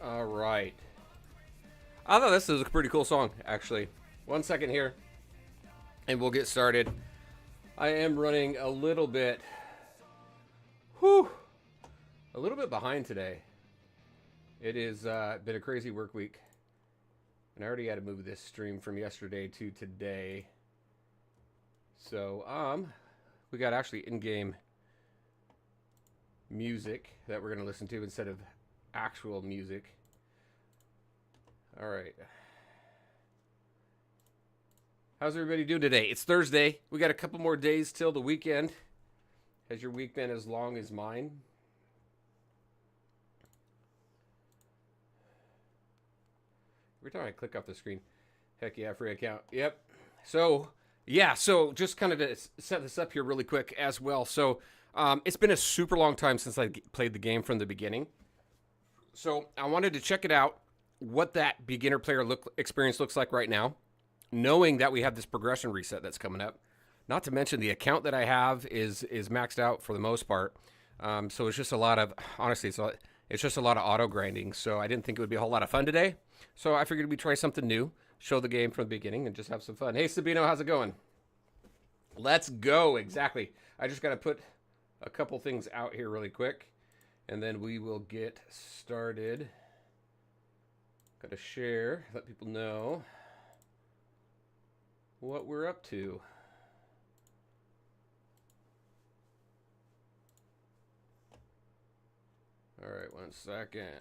All right. I thought this was a pretty cool song, actually. 1 second here, and we'll get started. I am running a little bit, a little bit behind today. It has been a crazy work week, and I already had to move this stream from yesterday to today. So, we got actually in-game music that we're gonna listen to instead of actual music. All right. How's everybody doing today? It's Thursday. We got a couple more days till the weekend. Has your week been as long as mine? Every time I click off the screen. Heck yeah, free account. Yep. So, yeah, so just kind of to set this up here really quick as well. So, it's been a super long time since I played the game from the beginning. So, I wanted to check it out, what that beginner player experience looks like right now, knowing that we have this progression reset that's coming up. Not to mention the account that I have is maxed out for the most part. So it's just a lot of, honestly, it's just a lot of auto grinding. So I didn't think it would be a whole lot of fun today. So I figured we'd try something new, show the game from the beginning, and just have some fun. Hey, Sabino, how's it going? Let's go. Exactly. I just got to put a couple things out here really quick, and then we will get started. Got to share, let people know what we're up to. All right, 1 second. I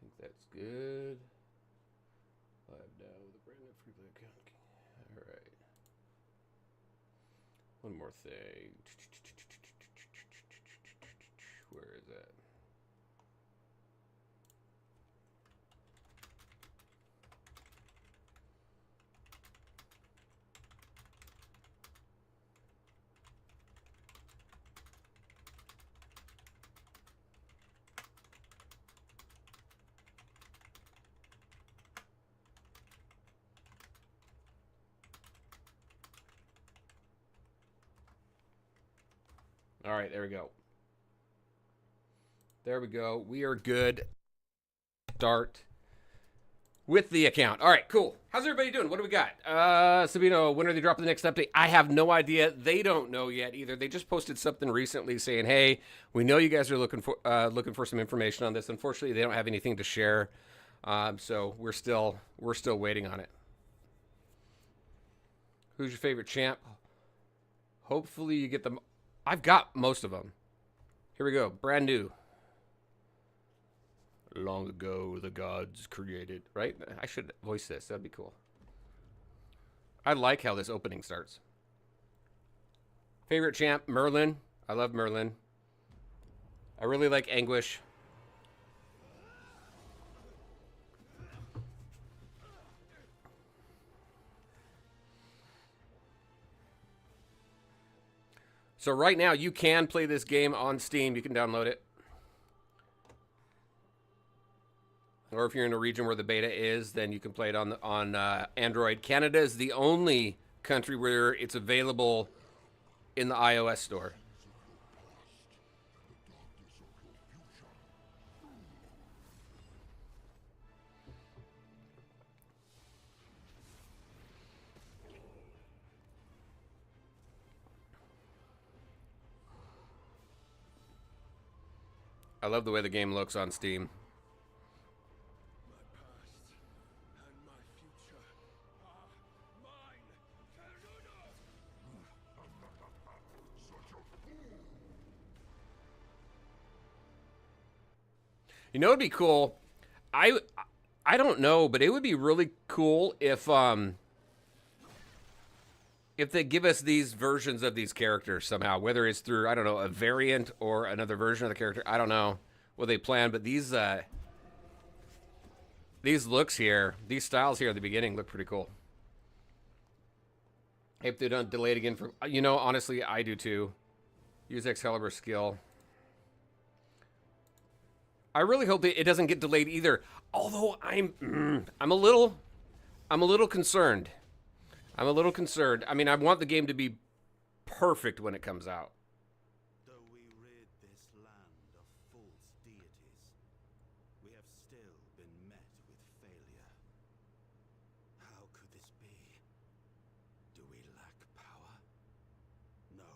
think that's good. Live now with a brand new free play account. All right. One more thing. Where is that? All right, there we go. There we go. We are good. Start with the account. All right, cool. How's everybody doing? What do we got? Sabino, when are they dropping the next update? I have no idea. They don't know yet either. They just posted something recently saying, "Hey, we know you guys are looking for some information on this." Unfortunately, they don't have anything to share, so we're still waiting on it. Who's your favorite champ? Hopefully, you get them. I've got most of them. Here we go. Brand new. Long ago, the gods created. Right? I should voice this. That'd be cool. I like how this opening starts. Favorite champ, Merlin. I love Merlin. I really like Anguish. So right now, you can play this game on Steam. You can download it. Or if you're in a region where the beta is, then you can play it on Android. Canada is the only country where it's available in the iOS store. I love the way the game looks on Steam. You know, it'd be cool. I don't know, but it would be really cool if they give us these versions of these characters somehow, whether it's through, I don't know, a variant or another version of the character. I don't know what they plan, but these looks here, these styles here at the beginning look pretty cool. If they don't delay it again for, honestly, I do too. Use Excalibur skill. I really hope that it doesn't get delayed either. Although I'm a little concerned. I'm a little concerned. I mean, I want the game to be perfect when it comes out. Though we rid this land of false deities, we have still been met with failure. How could this be? Do we lack power? No.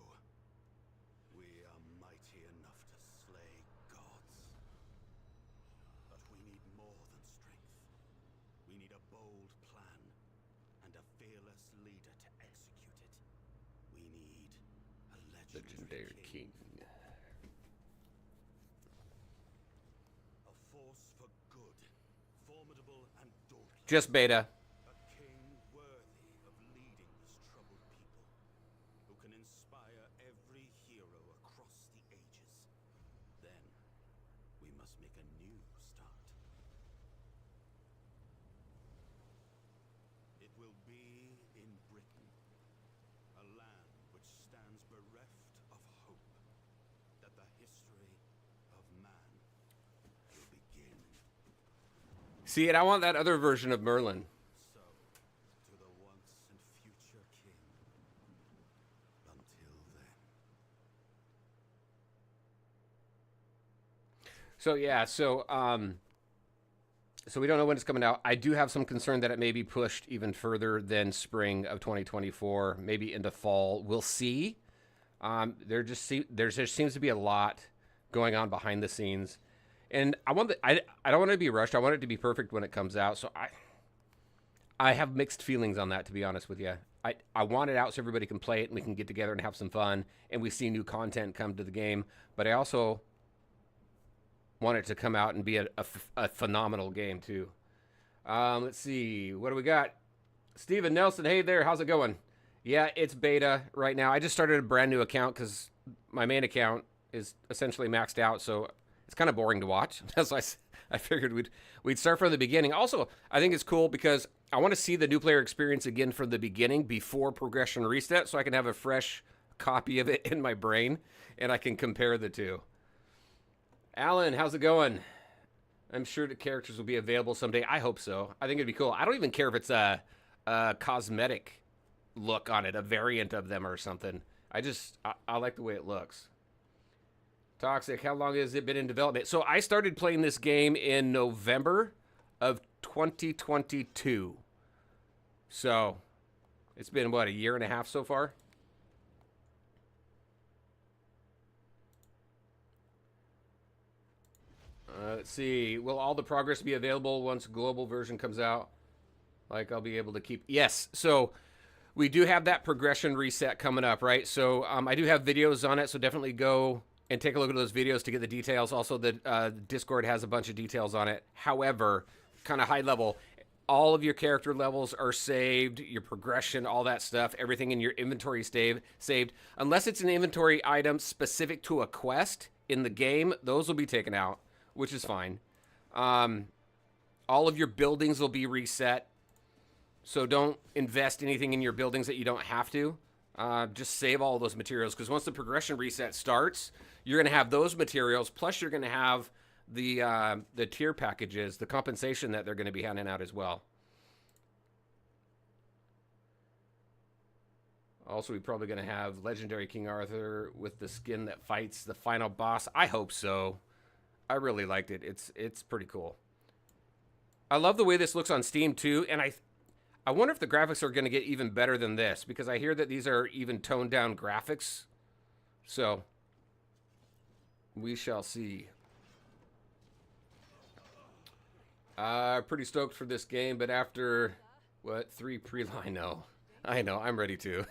We are mighty enough to slay gods. But we need more than strength. We need a bold plan and a fearless leader to execute it. We need a legendary king. A force for good, formidable and dauntless. Just beta. A king worthy of leading this troubled people, who can inspire every hero across the ages. Then, we must make a new start. It will be in Britain, a land which stands bereft of hope, that the history of man will begin. See, and I want that other version of Merlin. So, to the once and future king. Until then. So yeah, so we don't know when it's coming out. I do have some concern that it may be pushed even further than spring of 2024, maybe into fall. We'll see. There just seems to be a lot going on behind the scenes, and I don't want it to be rushed. I want it to be perfect when it comes out. So I have mixed feelings on that, to be honest with you. I want it out so everybody can play it and we can get together and have some fun and we see new content come to the game. But I also want it to come out and be a phenomenal game too. Let's see. What do we got? Steven Nelson. Hey there. How's it going? Yeah, it's beta right now. I just started a brand new account because my main account is essentially maxed out. So it's kind of boring to watch. That's why I figured we'd start from the beginning. Also, I think it's cool because I want to see the new player experience again from the beginning before progression reset, so I can have a fresh copy of it in my brain and I can compare the two. Alan, how's it going? I'm sure the characters will be available someday. I hope so. I think it'd be cool. I don't even care if it's a cosmetic look on it, a variant of them or something. I like the way it looks. Toxic, how long has it been in development? So I started playing this game in November of 2022. So it's been, what, a year and a half so far? Let's see. Will all the progress be available once global version comes out? Like, I'll be able to keep... Yes. So we do have that progression reset coming up, right? So I do have videos on it, so definitely go and take a look at those videos to get the details. Also, the Discord has a bunch of details on it. However, kind of high level, all of your character levels are saved, your progression, all that stuff, everything in your inventory saved. Unless it's an inventory item specific to a quest in the game, those will be taken out, which is fine. All of your buildings will be reset. So don't invest anything in your buildings that you don't have to. Just save all those materials, because once the progression reset starts, you're going to have those materials, plus you're going to have the tier packages, the compensation that they're going to be handing out as well. Also, we're probably going to have Legendary King Arthur with the skin that fights the final boss. I hope so. I really liked it. It's pretty cool. I love the way this looks on Steam too, and I wonder if the graphics are going to get even better than this, because I hear that these are even toned down graphics. So we shall see. Pretty stoked for this game, but after what, 3 pre-line? No, I know, I'm ready to.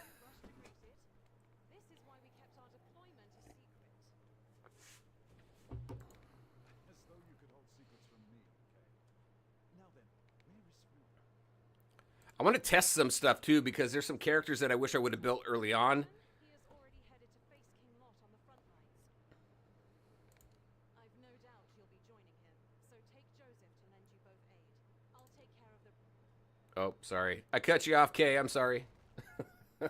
I want to test some stuff too, because there's some characters that I wish I would have built early on. Oh, sorry. I cut you off, Kay. I'm sorry. All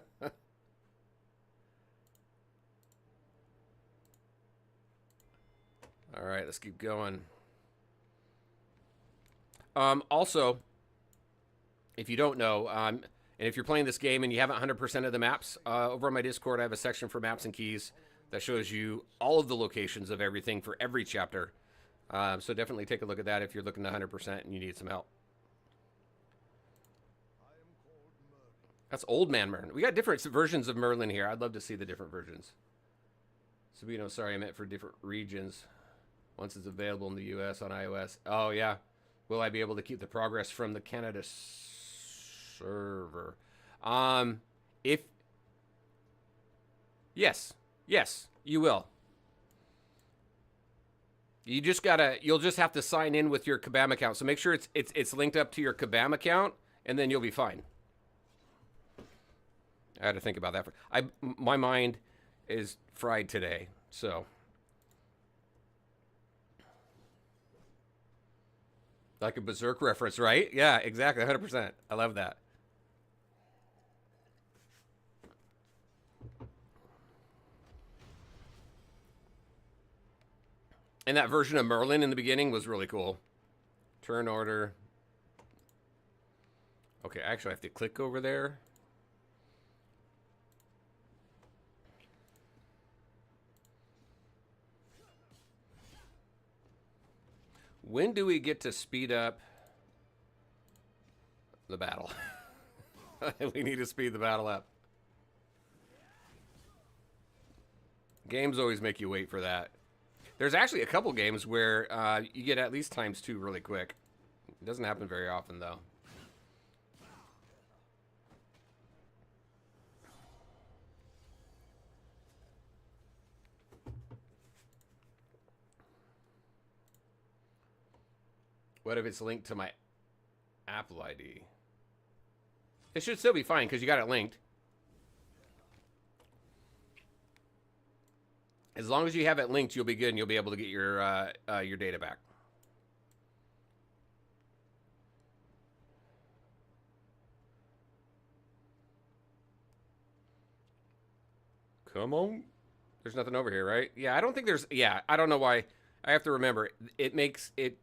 right, let's keep going. Also, if you don't know, and if you're playing this game and you haven't 100% of the maps, over on my Discord, I have a section for maps and keys that shows you all of the locations of everything for every chapter. So definitely take a look at that if you're looking to 100% and you need some help. That's Old Man Merlin. We got different versions of Merlin here. I'd love to see the different versions. Sabino, sorry, I meant for different regions. Once it's available in the US on iOS. Oh, yeah. Will I be able to keep the progress from the Canada server? Yes, you will. You'll just have to sign in with your Kabam account. So make sure it's linked up to your Kabam account, and then you'll be fine. I had to think about that. My mind is fried today, so. Like a Berserk reference, right? Yeah, exactly, 100%. I love that. And that version of Merlin in the beginning was really cool. Turn order. Okay, actually I have to click over there. When do we get to speed up the battle? We need to speed the battle up. Games always make you wait for that. There's actually a couple games where you get at least ×2 really quick. It doesn't happen very often, though. What if it's linked to my Apple ID? It should still be fine because you got it linked. As long as you have it linked, you'll be good and you'll be able to get your data back. Come on. There's nothing over here, right? Yeah, I don't think there's... Yeah, I don't know why. I have to remember. It makes it...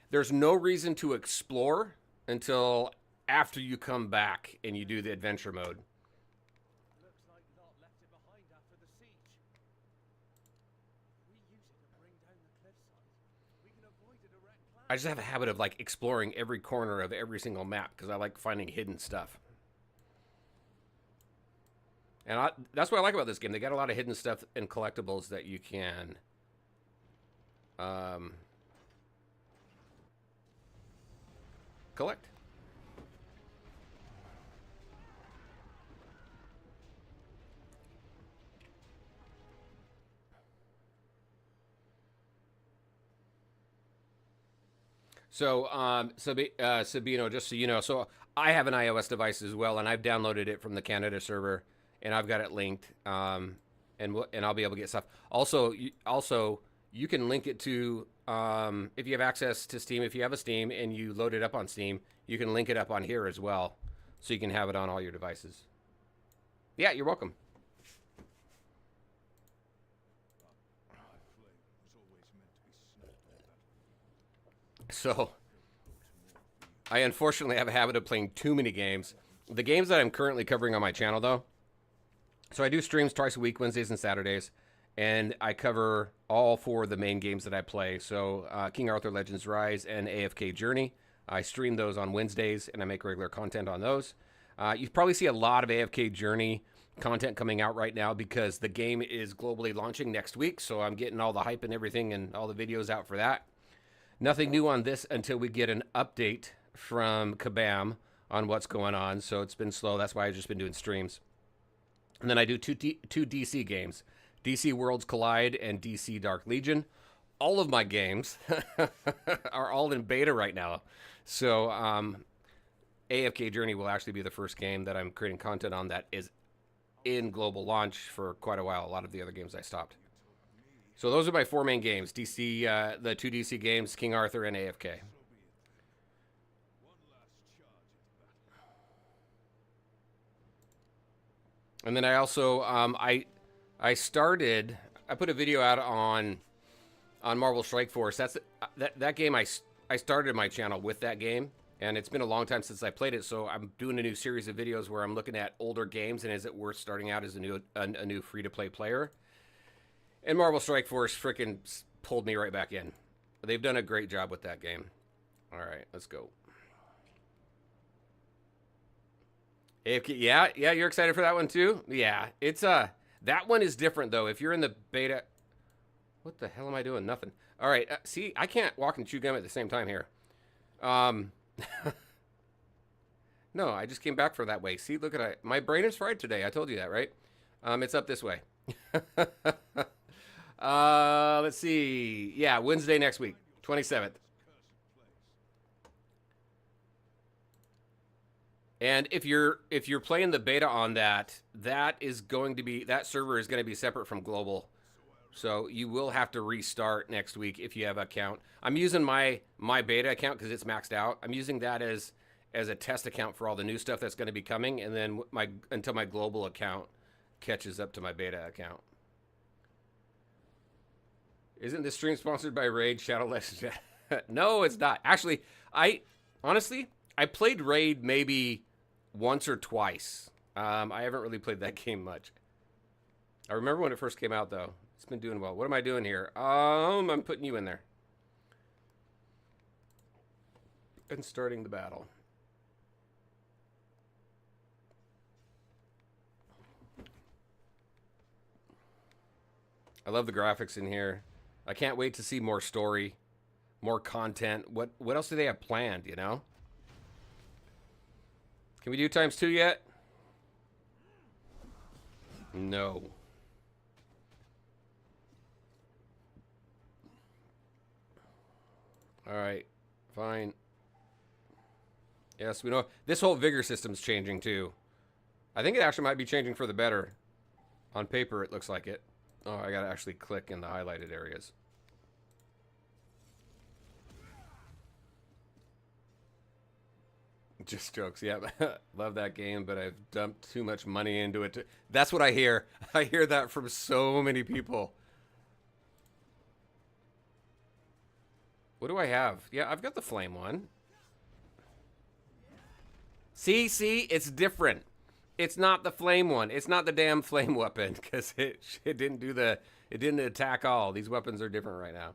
There's no reason to explore until after you come back and you do the adventure mode. Looks like Lot left it behind after the siege. We use it to bring down the cliffside. We can avoid a direct clash. I just have a habit of like exploring every corner of every single map because I like finding hidden stuff. And that's what I like about this game. They got a lot of hidden stuff and collectibles that you can collect. So, Sabino, just so you know, so I have an iOS device as well, and I've downloaded it from the Canada server, and I've got it linked, and I'll be able to get stuff. Also, you can link it to if you have access to Steam. If you have a Steam and you load it up on Steam, you can link it up on here as well, so you can have it on all your devices. Yeah, you're welcome. So, I unfortunately have a habit of playing too many games. The games that I'm currently covering on my channel, though, so I do streams twice a week, Wednesdays and Saturdays, and I cover all 4 of the main games that I play. So, King Arthur Legends Rise and AFK Journey. I stream those on Wednesdays, and I make regular content on those. You probably see a lot of AFK Journey content coming out right now because the game is globally launching next week, so I'm getting all the hype and everything and all the videos out for that. Nothing new on this until we get an update from Kabam on what's going on. So it's been slow. That's why I've just been doing streams. And then I do two DC games, DC Worlds Collide and DC Dark Legion. All of my games are all in beta right now. So AFK Journey will actually be the first game that I'm creating content on that is in global launch for quite a while. A lot of the other games I stopped. So those are my 4 main games, DC, the 2 DC games, King Arthur, and AFK. And then I also, I put a video out on Marvel Strike Force. That game I started my channel with that game, and it's been a long time since I played it. So I'm doing a new series of videos where I'm looking at older games and is it worth starting out as a new free to play player. And Marvel Strike Force freaking pulled me right back in. They've done a great job with that game. All right, let's go. Yeah, you're excited for that one too? Yeah, it's that one is different though. If you're in the beta, what the hell am I doing? Nothing. All right, see, I can't walk and chew gum at the same time here. No, I just came back for that way. See, look at it. My brain is fried today. I told you that, right? It's up this way. Let's see. Yeah, Wednesday next week, 27th. And if you're playing the beta on that, that server is going to be separate from global. So you will have to restart next week if you have an account. I'm using my beta account because it's maxed out. I'm using that as a test account for all the new stuff that's going to be coming, and then until my global account catches up to my beta account. Isn't this stream sponsored by Raid Shadow Legends? No, it's not. Actually, honestly, I played Raid maybe once or twice. I haven't really played that game much. I remember when it first came out, though. It's been doing well. What am I doing here? I'm putting you in there. And starting the battle. I love the graphics in here. I can't wait to see more story, more content. What else do they have planned, you know? Can we do ×2 yet? No. All right, fine. Yes, we know. This whole vigor system's changing too. I think it actually might be changing for the better. On paper, it looks like it. Oh, I gotta actually click in the highlighted areas. Just jokes, yeah. Love that game, but I've dumped too much money into it. That's what I hear. I hear that from so many people. What do I have? Yeah, I've got the flame one. See, it's different. It's not the flame one. It's not the damn flame weapon because it didn't do it didn't attack all. These weapons are different right now.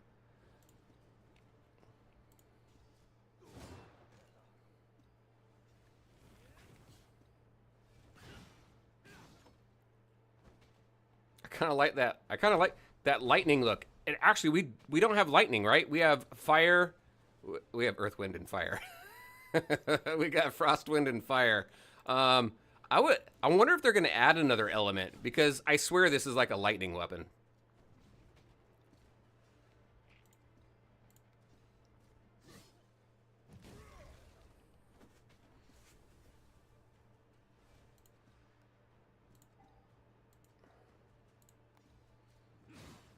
I kind of like that. I kind of like that lightning look. And actually, we don't have lightning, right? We have fire. We have earth, wind, and fire. We got frost, wind, and fire. I wonder if they're going to add another element because I swear this is like a lightning weapon.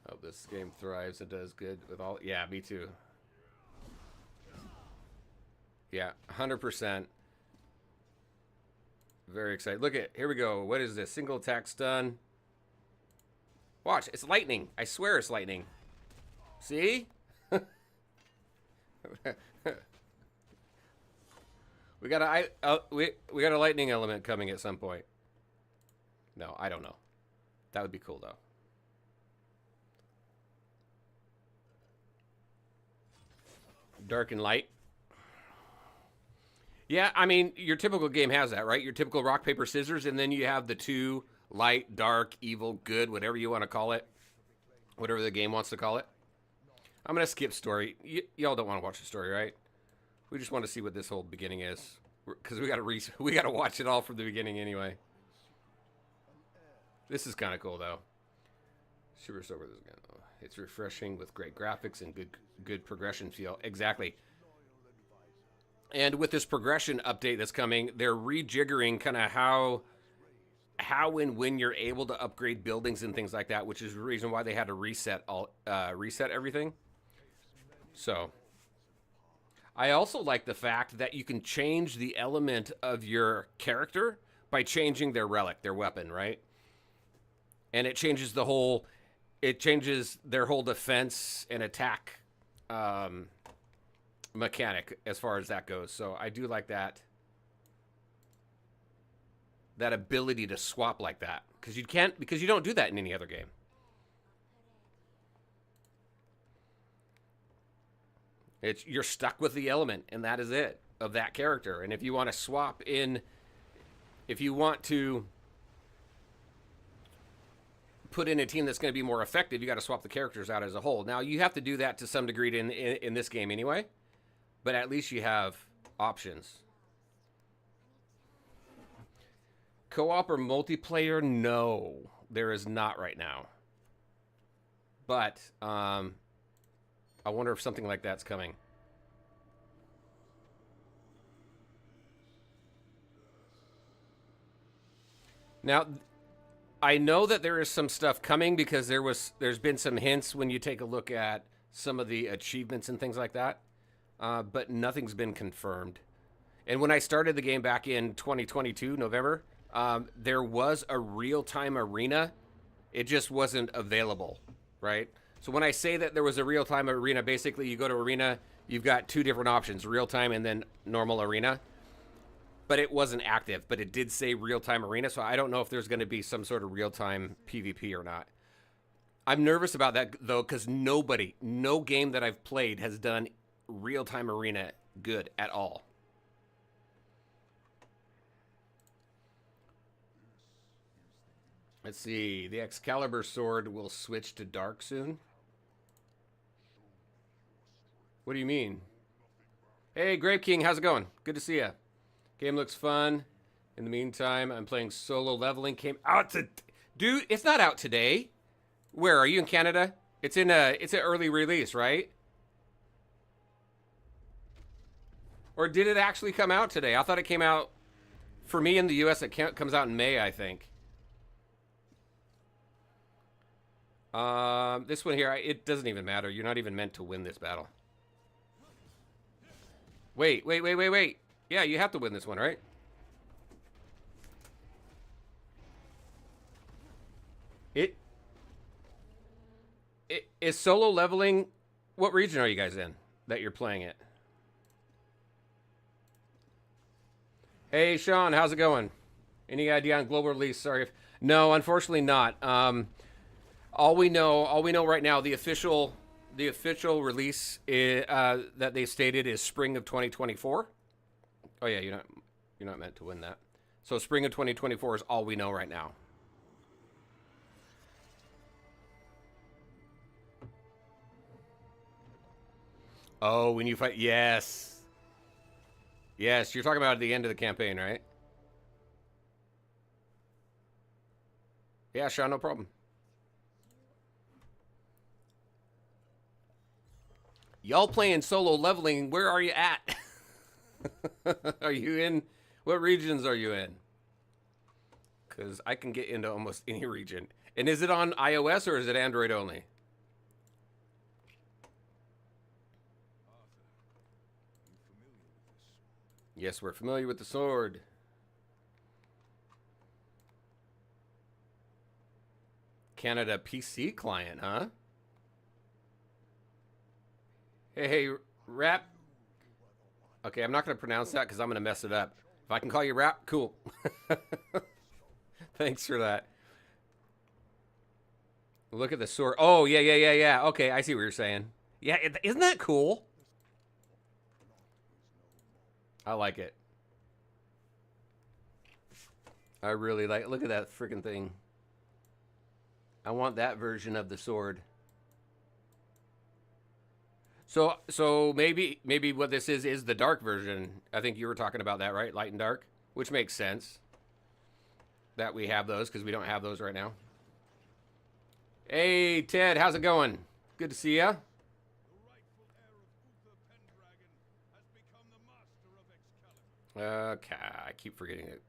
Oh, this game thrives and does good with all. Yeah, me too. Yeah, 100%. Very excited. Look at, here we go. What is this? Single attack stun. Watch, it's lightning. I swear it's lightning. See? we got a lightning element coming at some point. No, I don't know. That would be cool though. Dark and light. Yeah, I mean, your typical game has that, right? Your typical rock, paper, scissors, and then you have the two, light, dark, evil, good, whatever you want to call it. Whatever the game wants to call it. I'm going to skip story. Y'all don't want to watch the story, right? We just want to see what this whole beginning is. Because we got to watch it all from the beginning anyway. This is kind of cool, though. Super sober this again. It's refreshing with great graphics and good progression feel. Exactly. And with this progression update that's coming, they're rejiggering kind of how and when you're able to upgrade buildings and things like that, which is the reason why they had to reset everything. So, I also like the fact that you can change the element of your character by changing their relic, their weapon, right? And it changes their whole defense and attack mechanic as far as that goes. So I do like that. That ability to swap like that. Because you don't do that in any other game. You're stuck with the element, and that is it, of that character. And if you want to swap in, if you want to put in a team that's going to be more effective, you got to swap the characters out as a whole. Now, you have to do that to some degree in this game anyway, but at least you have options. Co-op or multiplayer? No, there is not right now. But I wonder if something like that's coming. Now, I know that there is some stuff coming because there's been some hints when you take a look at some of the achievements and things like that, but nothing's been confirmed. And when I started the game back in 2022, November, there was a real-time arena. It just wasn't available, right? So when I say that there was a real-time arena, basically you go to arena, you've got two different options, real-time and then normal arena. But it wasn't active, but it did say real-time arena, so I don't know if there's going to be some sort of real-time PvP or not. I'm nervous about that, though, because no game that I've played has done real-time arena good at all. Let's see. The Excalibur sword will switch to dark soon. What do you mean? Hey, Grape King, how's it going? Good to see ya. Game looks fun. In the meantime, I'm playing solo leveling. Came out to, dude. It's not out today. Where are you in Canada? It's an early release, right? Or did it actually come out today? I thought it came out. For me in the U.S., it comes out in May, I think. This one here, it doesn't even matter. You're not even meant to win this battle. Wait. Yeah, you have to win this one, right? It is solo leveling. What region are you guys in that you're playing it? Hey, Sean, how's it going? Any idea on global release? Sorry if no, unfortunately not. All we know right now, the official release that they stated is spring of 2024. Oh yeah, you're not meant to win that. So spring of 2024 is all we know right now. Oh, when you fight, yes. Yes, you're talking about at the end of the campaign, right? Yeah, Sean, no problem. Y'all playing solo leveling, where are you at? Are you in, what regions are you in? Because I can get into almost any region. And is it on iOS or is it Android only? Yes, we're familiar with the sword. Canada PC client, huh? Hey, Rap. Okay, I'm not going to pronounce that because I'm going to mess it up. If I can call you Rap, cool. Thanks for that. Look at the sword. Oh, yeah. Okay, I see what you're saying. Yeah, isn't that cool? I like it. I really like it. Look at that freaking thing. I want that version of the sword. So maybe what this is the dark version. I think you were talking about that, right? Light and dark, which makes sense that we have those because we don't have those right now. Hey, Ted, how's it going? Good to see ya. Okay, I keep forgetting it.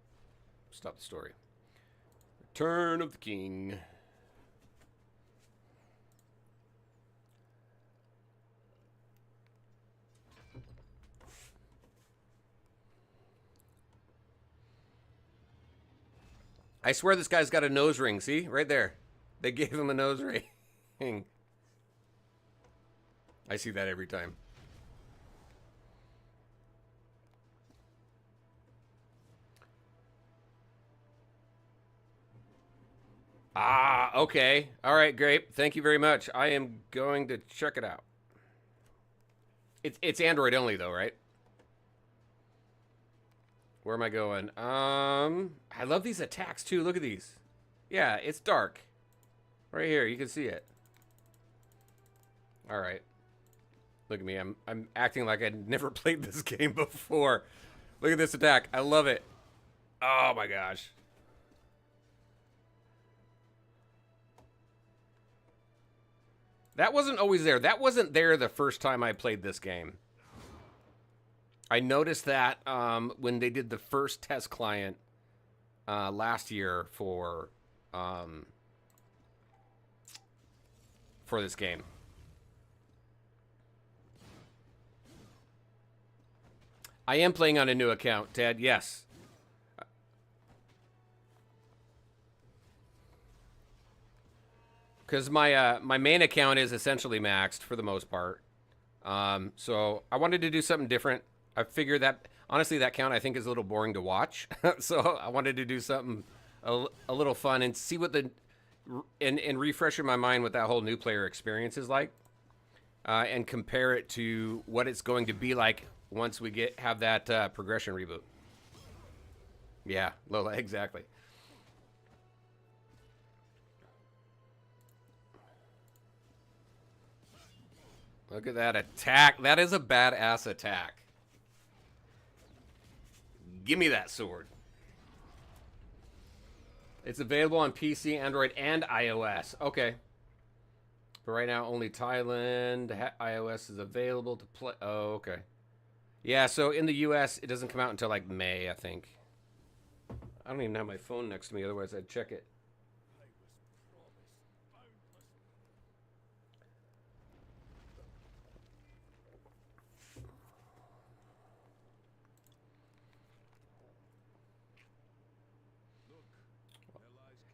Stop the story. Return of the King. I swear this guy's got a nose ring. See? Right there. They gave him a nose ring. I see that every time. Ah, okay. All right, great. Thank you very much. I am going to check it out. It's Android only though, right? Where am I going? I love these attacks too. Look at these. Yeah, it's dark. Right here, you can see it. All right. Look at me. I'm acting like I'd never played this game before. Look at this attack. I love it. Oh my gosh. That wasn't always there. That wasn't there the first time I played this game. I noticed that when they did the first test client last year for this game. I am playing on a new account, Ted. Yes. Because my main account is essentially maxed for the most part. So I wanted to do something different. I figured that, honestly, that count I think is a little boring to watch. So I wanted to do something a little fun and see what and refreshing my mind what that whole new player experience is like. And compare it to what it's going to be like once we have that progression reboot. Yeah, Lola, exactly. Look at that attack. That is a badass attack. Give me that sword. It's available on PC, Android, and iOS. Okay. But right now, only Thailand, iOS is available to play. Oh, okay. Yeah, so in the US, it doesn't come out until like May, I think. I don't even have my phone next to me, otherwise I'd check it.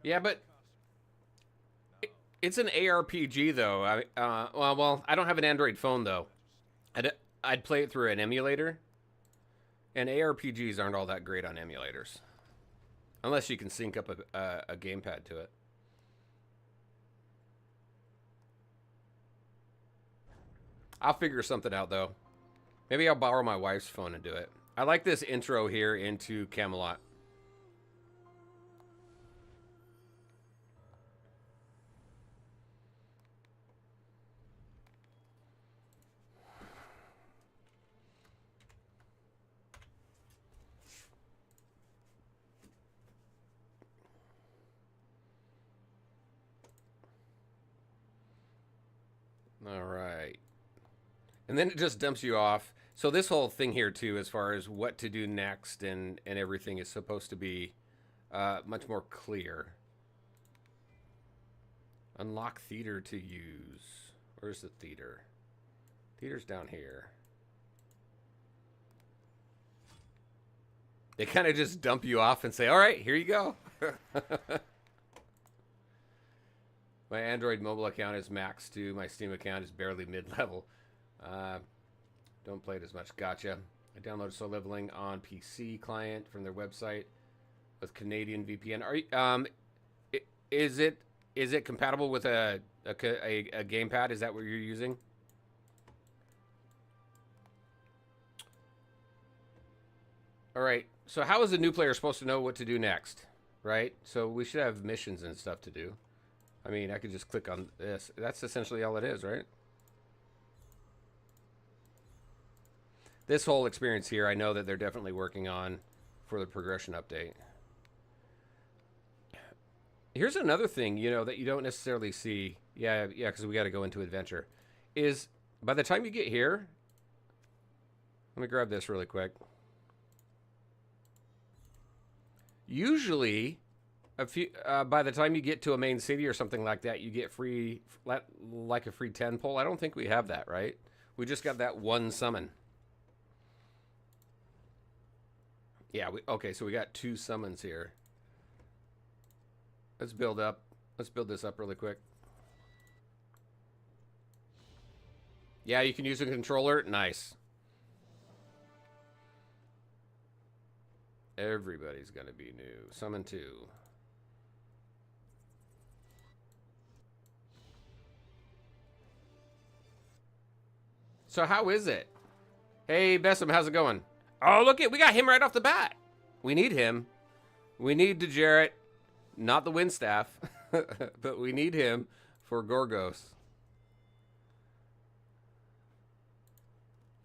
Yeah, but it's an ARPG though. Well, I don't have an Android phone though. I'd play it through an emulator, and ARPGs aren't all that great on emulators, unless you can sync up a gamepad to it. I'll figure something out though. Maybe I'll borrow my wife's phone and do it. I like this intro here into Camelot. All right. And then it just dumps you off. So this whole thing here too, as far as what to do next and everything is supposed to be much more clear. Unlock theater to use. Where's the theater? Theater's down here. They kind of just dump you off and say, all right, here you go. My Android mobile account is maxed too. My Steam account is barely mid-level. Don't play it as much. Gotcha. I downloaded Slow Leveling on PC client from their website with Canadian VPN. Is it compatible with a gamepad? Is that what you're using? All right. So how is a new player supposed to know what to do next? Right? So we should have missions and stuff to do. I mean, I could just click on this. That's essentially all it is, right? This whole experience here, I know that they're definitely working on for the progression update. Here's another thing, you know, that you don't necessarily see. Yeah, because we got to go into adventure. Is by the time you get here, let me grab this really quick. Usually, by the time you get to a main city or something like that, you get free, like a free 10 pull. I don't think we have that, right? We just got that one summon. Yeah, okay, so we got 2 summons here. Let's build this up really quick. Yeah, you can use a controller. Nice. Everybody's gonna be new. Summon 2. So how is it? Hey, Bessem, how's it going? Oh, look we got him right off the bat. We need him. We need DeJarrett, not the Windstaff, but we need him for Gorgos.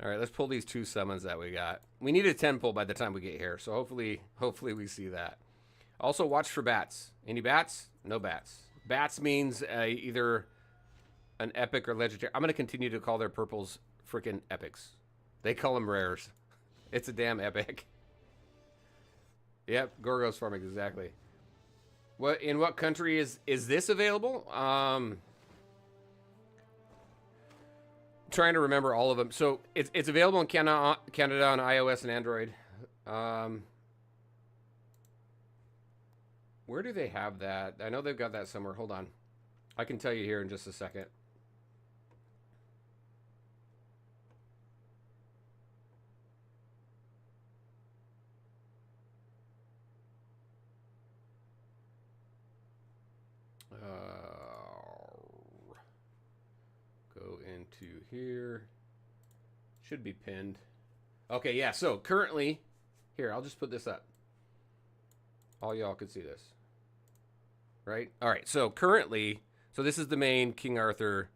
All right, let's pull these 2 summons that we got. We need a 10 pull by the time we get here, so hopefully we see that. Also, watch for bats. Any bats? No bats. Bats means either an epic or legendary. I'm going to continue to call their purples freaking epics. They call them rares. It's a damn epic. Yep, Gorgos farming, exactly. In what country is this available? Trying to remember all of them. So it's available in Canada on iOS and Android. Where do they have that? I know they've got that somewhere. Hold on. I can tell you here in just a second. Go into here. Should be pinned. Okay, yeah. So currently, here, I'll just put this up. All y'all could see this. Right? All right. So currently, so this is the main King Arthur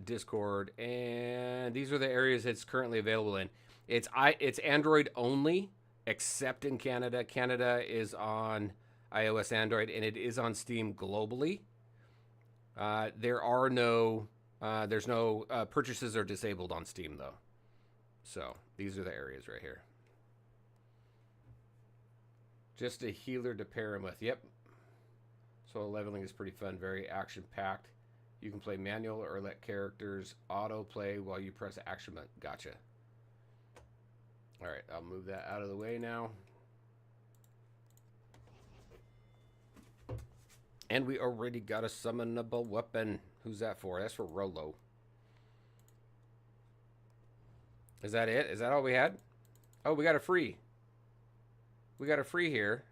Discord, and these are the areas it's currently available in. It's Android only, except in Canada. Canada is on iOS, Android, and it is on Steam globally. There's no purchases are disabled on Steam though. So these are the areas right here. Just a healer to pair him with. Yep. So leveling is pretty fun, very action packed. You can play manual or let characters auto play while you press action button. Gotcha. All right, I'll move that out of the way now. And we already got a summonable weapon. Who's that for? That's for Rolo. Is that it? Is that all we had? Oh, we got a free. We got a free here.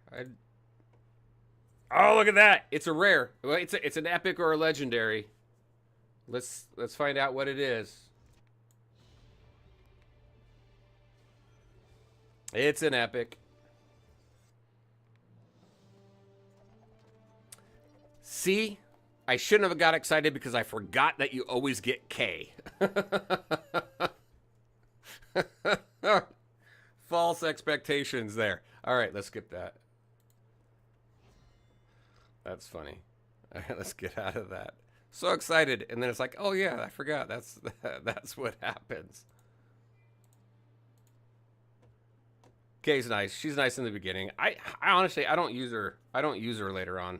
Oh, look at that! It's a rare. Well, it's an epic or a legendary. Let's find out what it is. It's an epic. See, I shouldn't have got excited because I forgot that you always get K. False expectations there. All right, let's skip that. That's funny. All right, let's get out of that. So excited, and then it's like, oh yeah, I forgot. That's what happens. Kay's nice. She's nice in the beginning. I honestly I don't use her. I don't use her later on.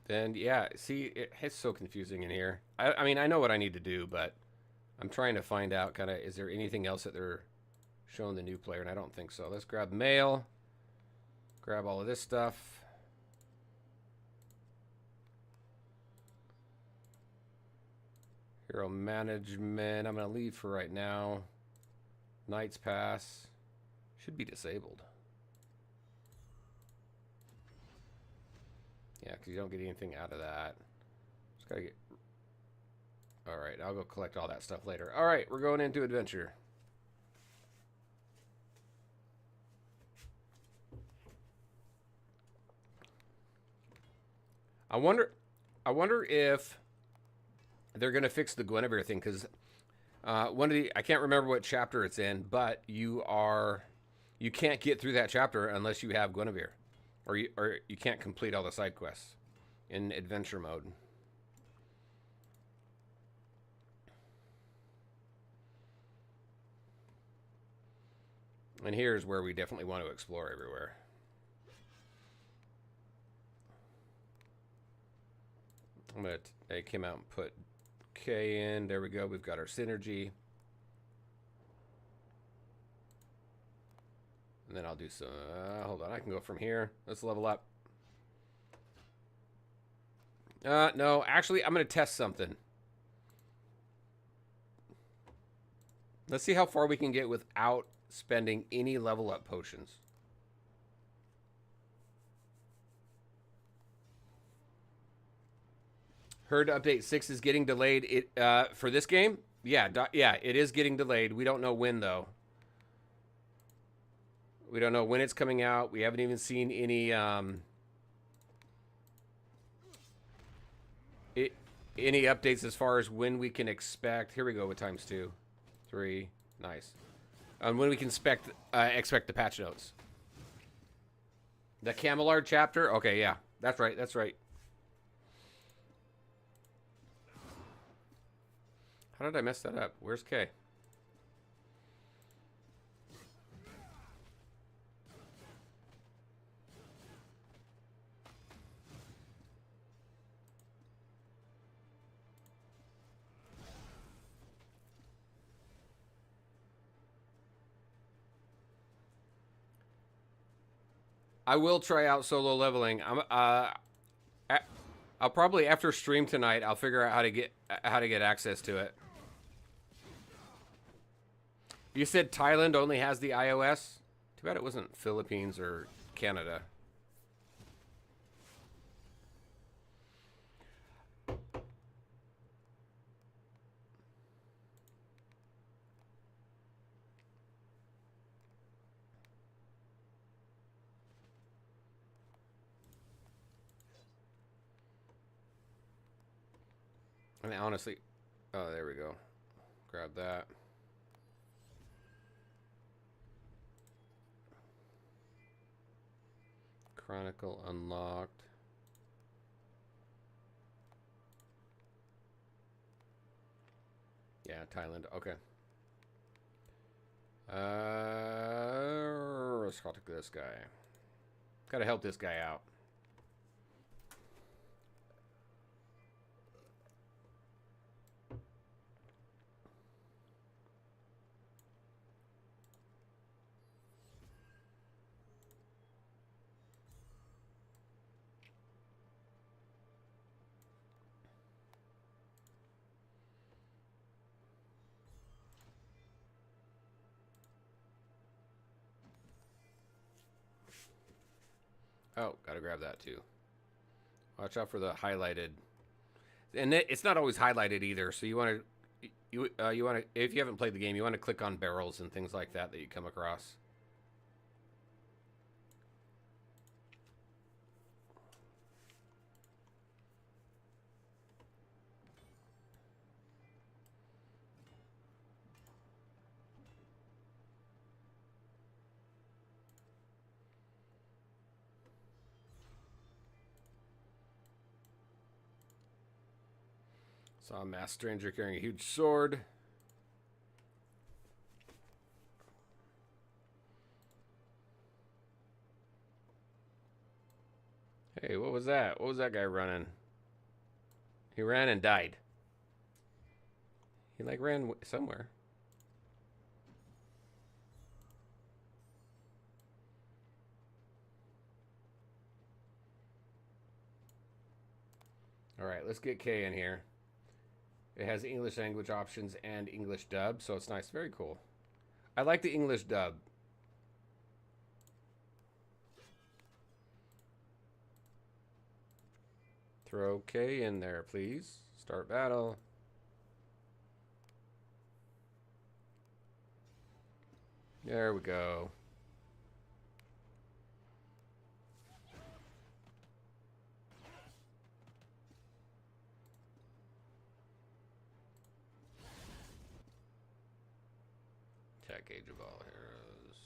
Then yeah, see, it's so confusing in here. I mean, I know what I need to do, but I'm trying to find out kind of, is there anything else that they're showing the new player? And I don't think so. Let's grab mail. Grab all of this stuff. Hero management. I'm going to leave for right now. Knight's Pass. Should be disabled. Yeah, because you don't get anything out of that. Just got to get... All right, I'll go collect all that stuff later. All right, we're going into adventure. I wonder if they're gonna fix the Guinevere thing, because I can't remember what chapter it's in, but you can't get through that chapter unless you have Guinevere, or you can't complete all the side quests in adventure mode. And here's where we definitely want to explore everywhere. I'm going to come out and put K in. There we go. We've got our synergy. And then I'll do some... hold on. I can go from here. Let's level up. No. Actually, I'm going to test something. Let's see how far we can get without spending any level up potions. Heard update 6 is getting delayed. It for this game? Yeah, yeah, it is getting delayed. We don't know when though. We don't know when it's coming out. We haven't even seen any any updates as far as when we can expect. Here we go with ×2, 3, nice. When we can expect the patch notes. The Camelard chapter. Okay, yeah, that's right. That's right. How did I mess that up? Where's Kay? I will try out solo leveling. I'll probably after stream tonight. I'll figure out how to get access to it. You said Thailand only has the iOS? Too bad it wasn't Philippines or Canada. I mean, honestly, oh, there we go. Grab that. Chronicle unlocked. Yeah, Thailand. Okay. Let's talk to this guy. Gotta help this guy out. Oh, gotta grab that too. Watch out for the highlighted, and it's not always highlighted either. So you want to, you want to, if you haven't played the game, you want to click on barrels and things like that you come across. Saw a masked stranger carrying a huge sword. Hey, what was that? What was that guy running? He ran and died. He like ran somewhere. All right, let's get Kay in here. It has English language options and English dub, so it's nice. Very cool. I like the English dub. Throw K in there, please. Start battle. There we go. Attack Age of All Heroes.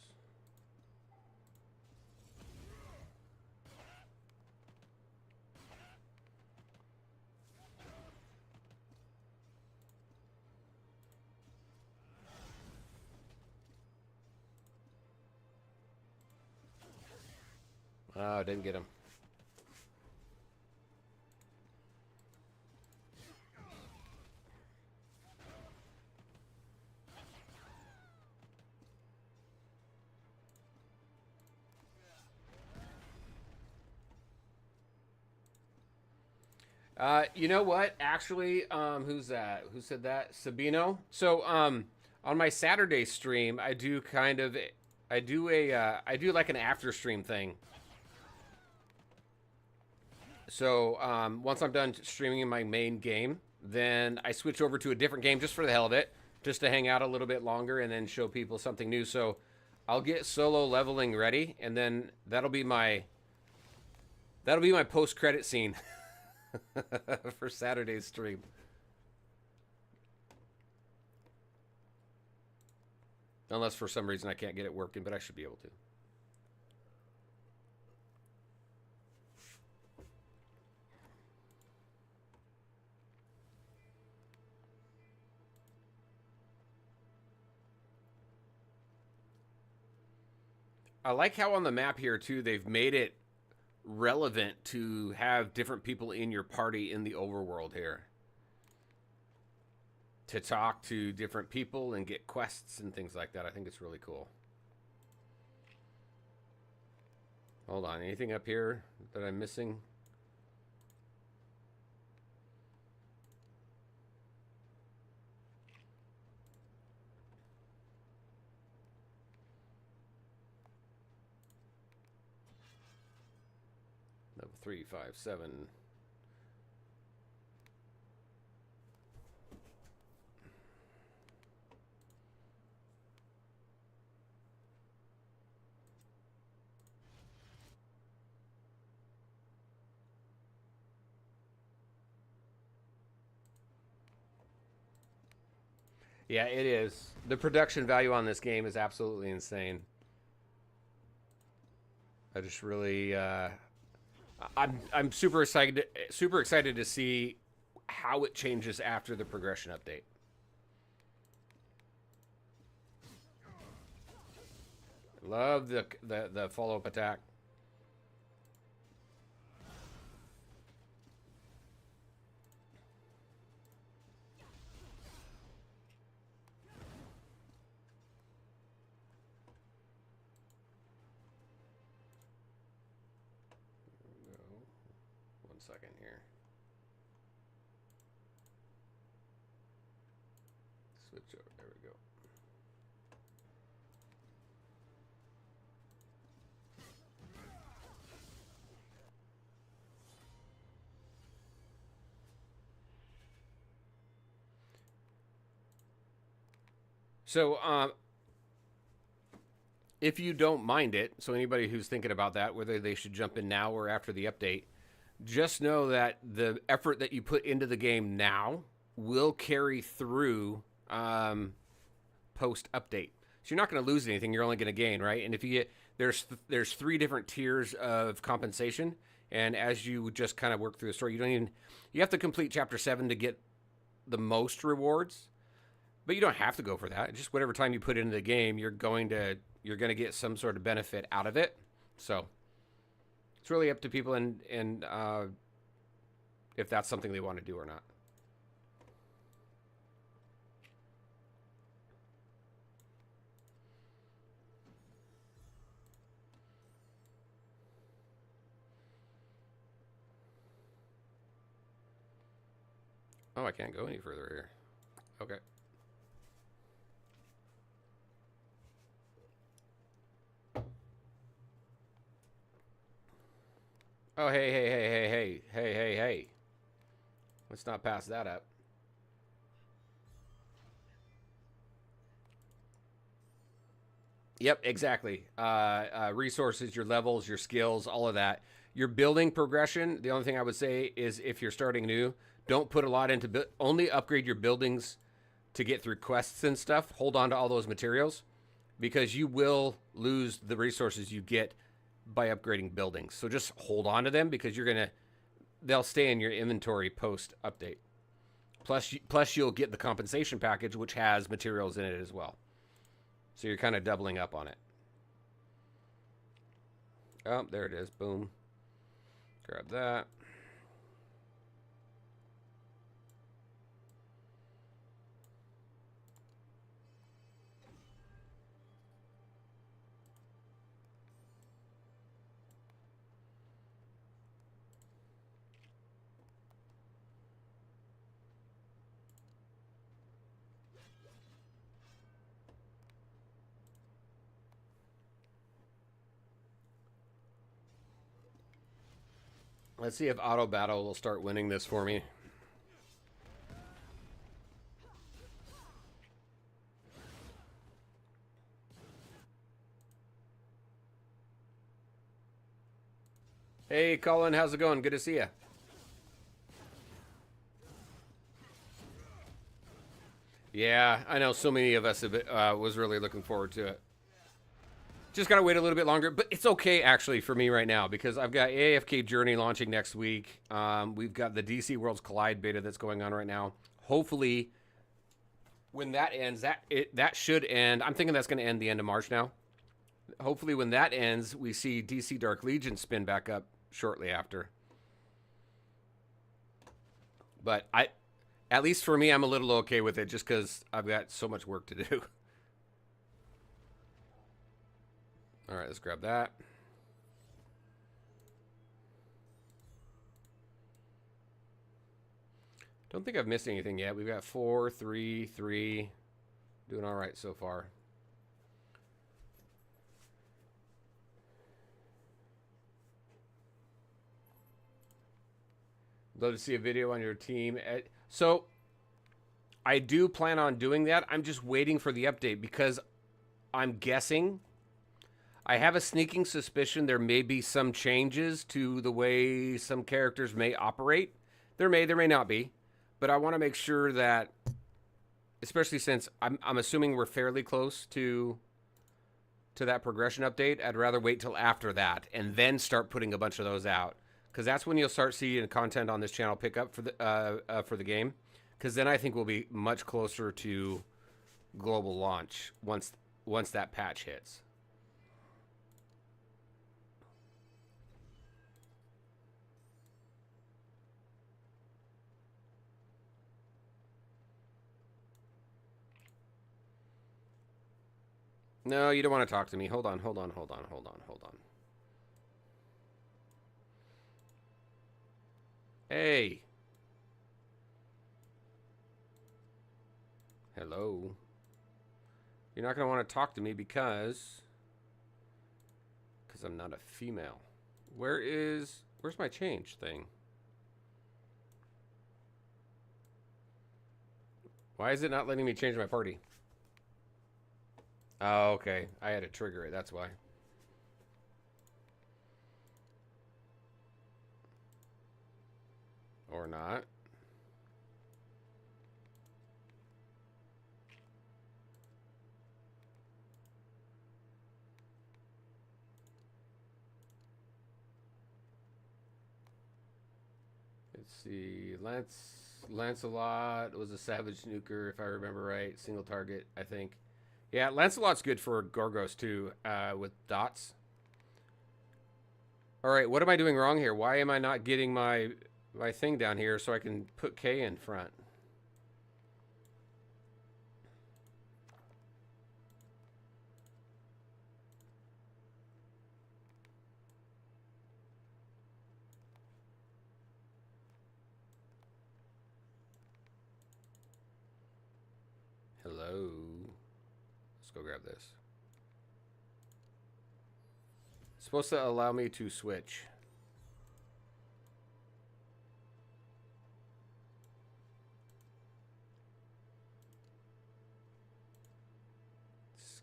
Oh, didn't get him. You know what? Actually, who's that? Who said that? Sabino. So, on my Saturday stream, I do kind of, I do like an after stream thing. So once I'm done streaming my main game, then I switch over to a different game just for the hell of it, just to hang out a little bit longer and then show people something new. So I'll get solo leveling ready, and then that'll be my post credit scene for Saturday's stream. Unless for some reason I can't get it working, but I should be able to. I like how on the map here too they've made it relevant to have different people in your party in the overworld here. To talk to different people and get quests and things like that. I think it's really cool. Hold on, anything up here that I'm missing? Level 3, 5, 7. Yeah, it is. The production value on this game is absolutely insane. I just really, I'm super excited to see how it changes after the progression update. Love the follow-up attack. One second here. Switch over. There we go. So, if you don't mind it, so anybody who's thinking about that, whether they should jump in now or after the update, just know that the effort that you put into the game now will carry through post update. So you're not going to lose anything. You're only going to gain, right? And if you get there's 3 different tiers of compensation, and as you just kind of work through the story, you have to complete chapter 7 to get the most rewards. But you don't have to go for that. Just whatever time you put into the game, you're going to get some sort of benefit out of it. So it's really up to people and if that's something they want to do or not. Oh, I can't go any further here. Okay. Oh, hey. Let's not pass that up. Yep, exactly. Resources, your levels, your skills, all of that. Your building progression, the only thing I would say is if you're starting new, don't put a lot into only upgrade your buildings to get through quests and stuff. Hold on to all those materials because you will lose the resources you get by upgrading buildings. So just hold on to them because they'll stay in your inventory post update. Plus you'll get the compensation package, which has materials in it as well. So you're kind of doubling up on it. Oh, there it is. Boom. Grab that. Let's see if auto battle will start winning this for me. Hey, Colin, how's it going? Good to see you. Yeah, I know so many of us have, was really looking forward to it. Just gotta wait a little bit longer, but it's okay actually for me right now because I've got AFK Journey launching next week. We've got the DC Worlds Collide beta that's going on right now. Hopefully, when that ends, that should end. I'm thinking that's going to end the end of March now. Hopefully, when that ends, we see DC Dark Legion spin back up shortly after. But at least for me, I'm a little okay with it just because I've got so much work to do. All right, let's grab that. Don't think I've missed anything yet. We've got 4, 3, 3. Doing all right so far. Love to see a video on your team. So I do plan on doing that. I'm just waiting for the update because I'm guessing. I have a sneaking suspicion there may be some changes to the way some characters may operate. There may not be. But I want to make sure that, especially since I'm assuming we're fairly close to that progression update, I'd rather wait till after that and then start putting a bunch of those out. Because that's when you'll start seeing content on this channel pick up for the game. Because then I think we'll be much closer to global launch once that patch hits. No, you don't want to talk to me. Hold on. Hey. Hello. You're not going to want to talk to me because I'm not a female. Where's my change thing? Why is it not letting me change my party? Oh, okay. I had to trigger it. That's why. Or not. Let's see. Lancelot was a savage nuker, if I remember right. Single target, I think. Yeah, Lancelot's good for Gorgos too, with dots. All right, what am I doing wrong here? Why am I not getting my thing down here so I can put K in front? Hello. Let's go grab this. It's supposed to allow me to switch.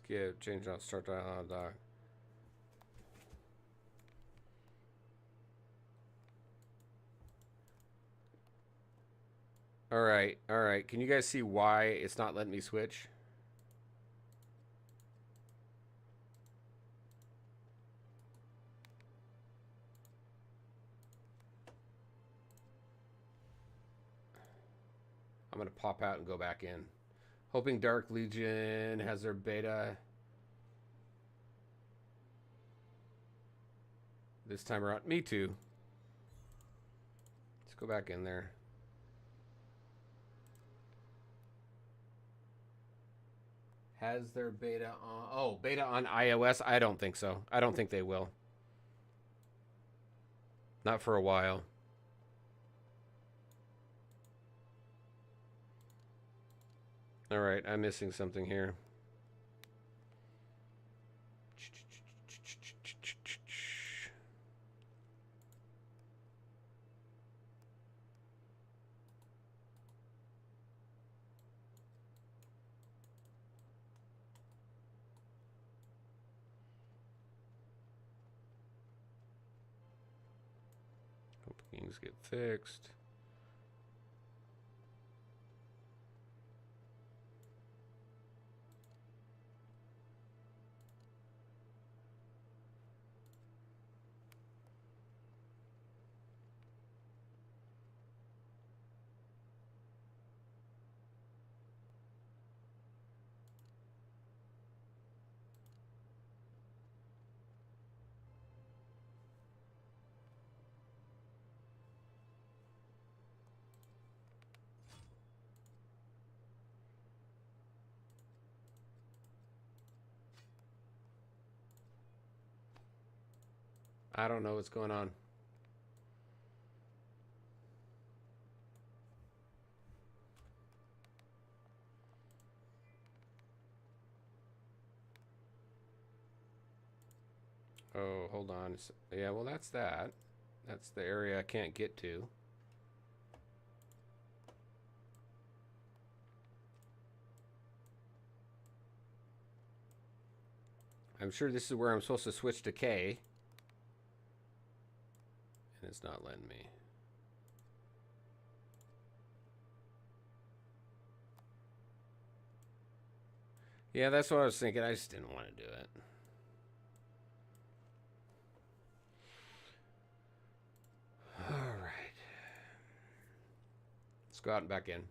Skip, change on start dialog. All right. Can you guys see why it's not letting me switch? I'm going to pop out and go back in. Hoping Dark Legion has their beta this time around. Me too. Let's go back in there. Has their beta on... Oh, beta on iOS? I don't think so. I don't think they will. Not for a while. All right, I'm missing something here. Things get fixed. I don't know what's going on. Oh, hold on. Yeah, well, that's that. That's the area I can't get to. I'm sure this is where I'm supposed to switch to K. And it's not letting me. Yeah, that's what I was thinking. I just didn't want to do it. All right. Let's go out and back in.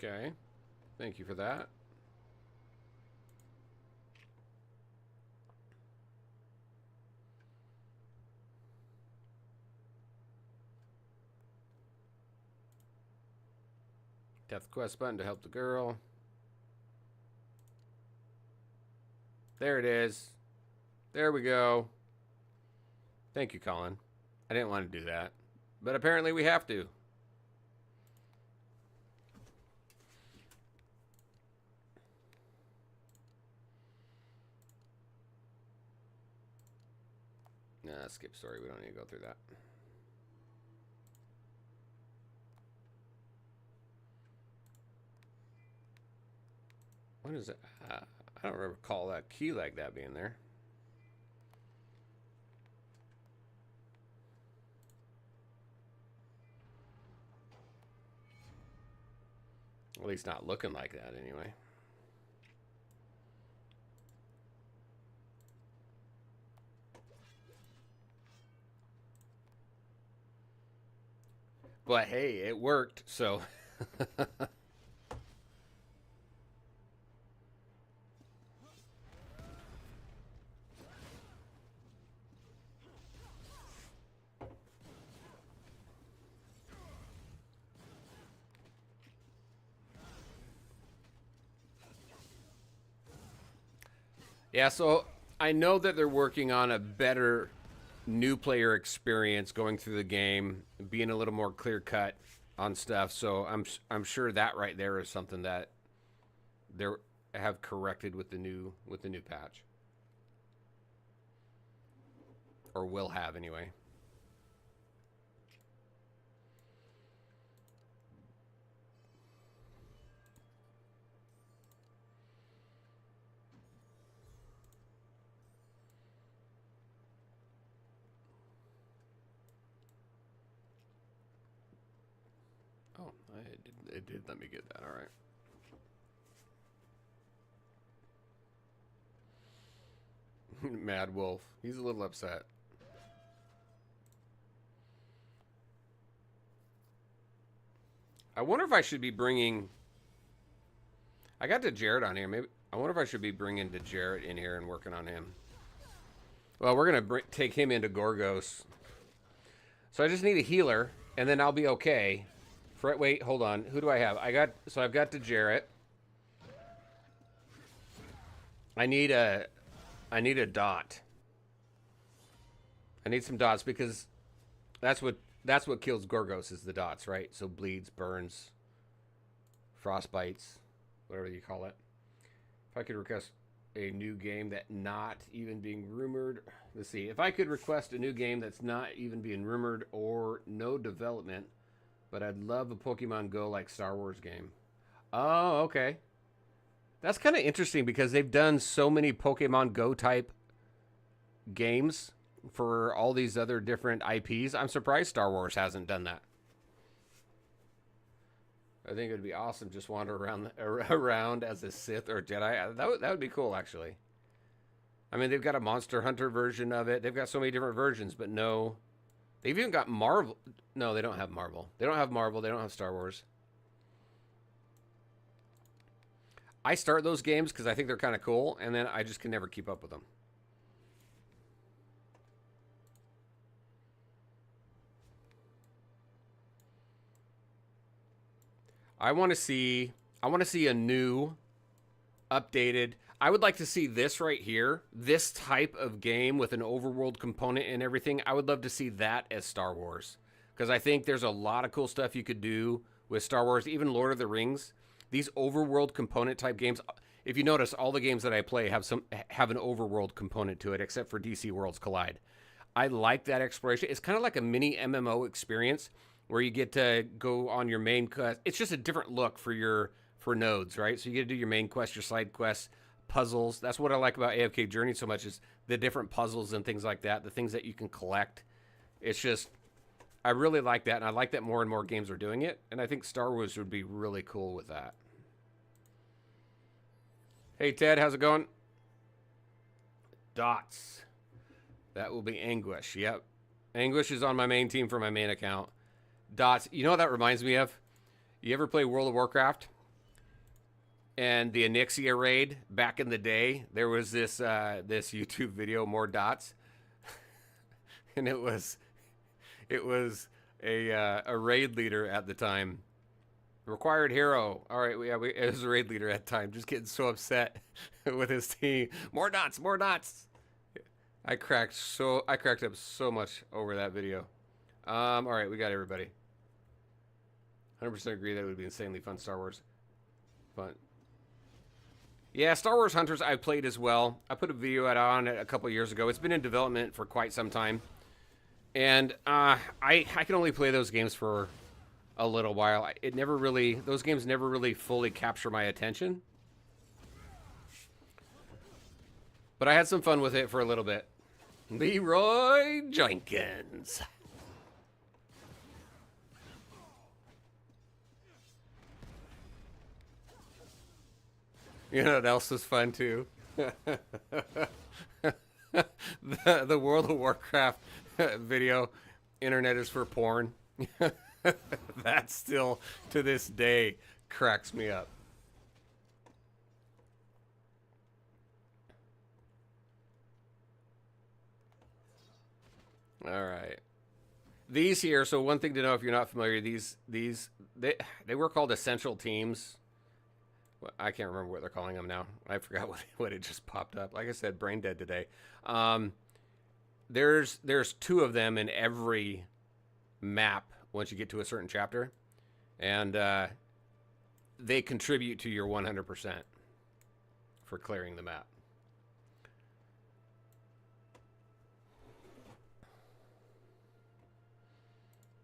Okay. Thank you for that. Death quest button to help the girl. There it is. There we go. Thank you, Colin. I didn't want to do that, but apparently we have to. Nah, skip story. We don't need to go through that. What is it? I don't recall that key like that being there. At least not looking like that anyway. But hey, it worked, so. Yeah, so I know that they're working on a better new player experience going through the game, being a little more clear cut on stuff. So I'm sure that right there is something that they have corrected with the new patch, or will have anyway. Oh, it did let me get that. All right. Mad Wolf. He's a little upset. I wonder if I should be bringing... I got DeJarrett on here. Maybe I wonder if I should be bringing DeJarrett in here and working on him. Well, we're going to take him into Gorgos. So I just need a healer, and then I'll be okay. Wait, hold on. Who do I have? I've got DeJarrett. I need a dot. I need some dots because that's what kills Gorgos is the dots, right? So bleeds, burns, frostbites, whatever you call it. If I could request a new game that not even being rumored, let's see. If I could request a new game that's not even being rumored or no development, but I'd love a Pokemon Go like Star Wars game. Oh, okay. That's kind of interesting because they've done so many Pokemon Go type games for all these other different IPs. I'm surprised Star Wars hasn't done that. I think it would be awesome just wander around as a Sith or Jedi. That would be cool, actually. I mean, they've got a Monster Hunter version of it. They've got so many different versions, but no. They've even got Marvel. No, they don't have Marvel. They don't have Marvel. They don't have Star Wars. I start those games because I think they're kind of cool, and then I just can never keep up with them. I want to see a new, updated. I would like to see this right here, this type of game with an overworld component and everything. I would love to see that as Star Wars because I think there's a lot of cool stuff you could do with Star Wars, even Lord of the Rings. These overworld component type games. If you notice, all the games that I play have an overworld component to it, except for DC Worlds Collide. I like that exploration. It's kind of like a mini MMO experience where you get to go on your main quest. It's just a different look for nodes, right? So you get to do your main quest, your side quests, puzzles. That's what I like about AFK Journey so much is the different puzzles and things like that, the things that you can collect. It's just, I really like that, and I like that more and more games are doing it, and I think Star Wars would be really cool with that. Hey, Ted, how's it going? Dots. That will be Anguish, yep. Anguish is on my main team for my main account. Dots, you know what that reminds me of? You ever play World of Warcraft? And the Onyxia raid back in the day, there was this this YouTube video, More Dots, and it was a raid leader at the time. Required hero. All right, it was a raid leader at the time, just getting so upset with his team. More dots, more dots. I cracked up so much over that video. All right, we got everybody. 100% agree that it would be insanely fun. Star Wars, fun. Yeah, Star Wars Hunters I played as well. I put a video out on it a couple years ago. It's been in development for quite some time, and I can only play those games for a little while. Those games never really fully capture my attention. But I had some fun with it for a little bit. Leroy Jenkins. You know what else was fun too? the World of Warcraft video, internet is for porn. That still, to this day, cracks me up. All right. These here, so one thing to know if you're not familiar, they were called essential teams. I can't remember what they're calling them now. I forgot what it just popped up. Like I said, brain dead today. There's 2 of them in every map once you get to a certain chapter, and they contribute to your 100% for clearing the map.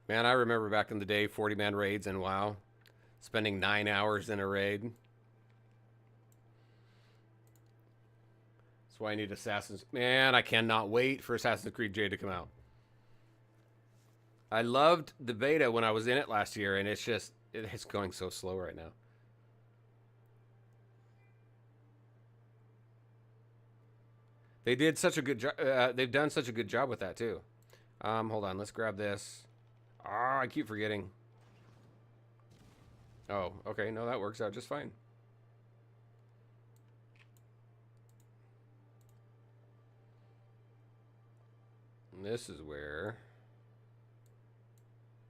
Man, I remember back in the day, 40-man raids and WoW, spending 9 hours in a raid. That's why I need Assassin's... Man, I cannot wait for Assassin's Creed Jade to come out. I loved the beta when I was in it last year, and it's going so slow right now. They did such a good job. They've done such a good job with that too. Hold on, let's grab this. Ah, I keep forgetting. Oh, okay. No, that works out just fine. And this is where...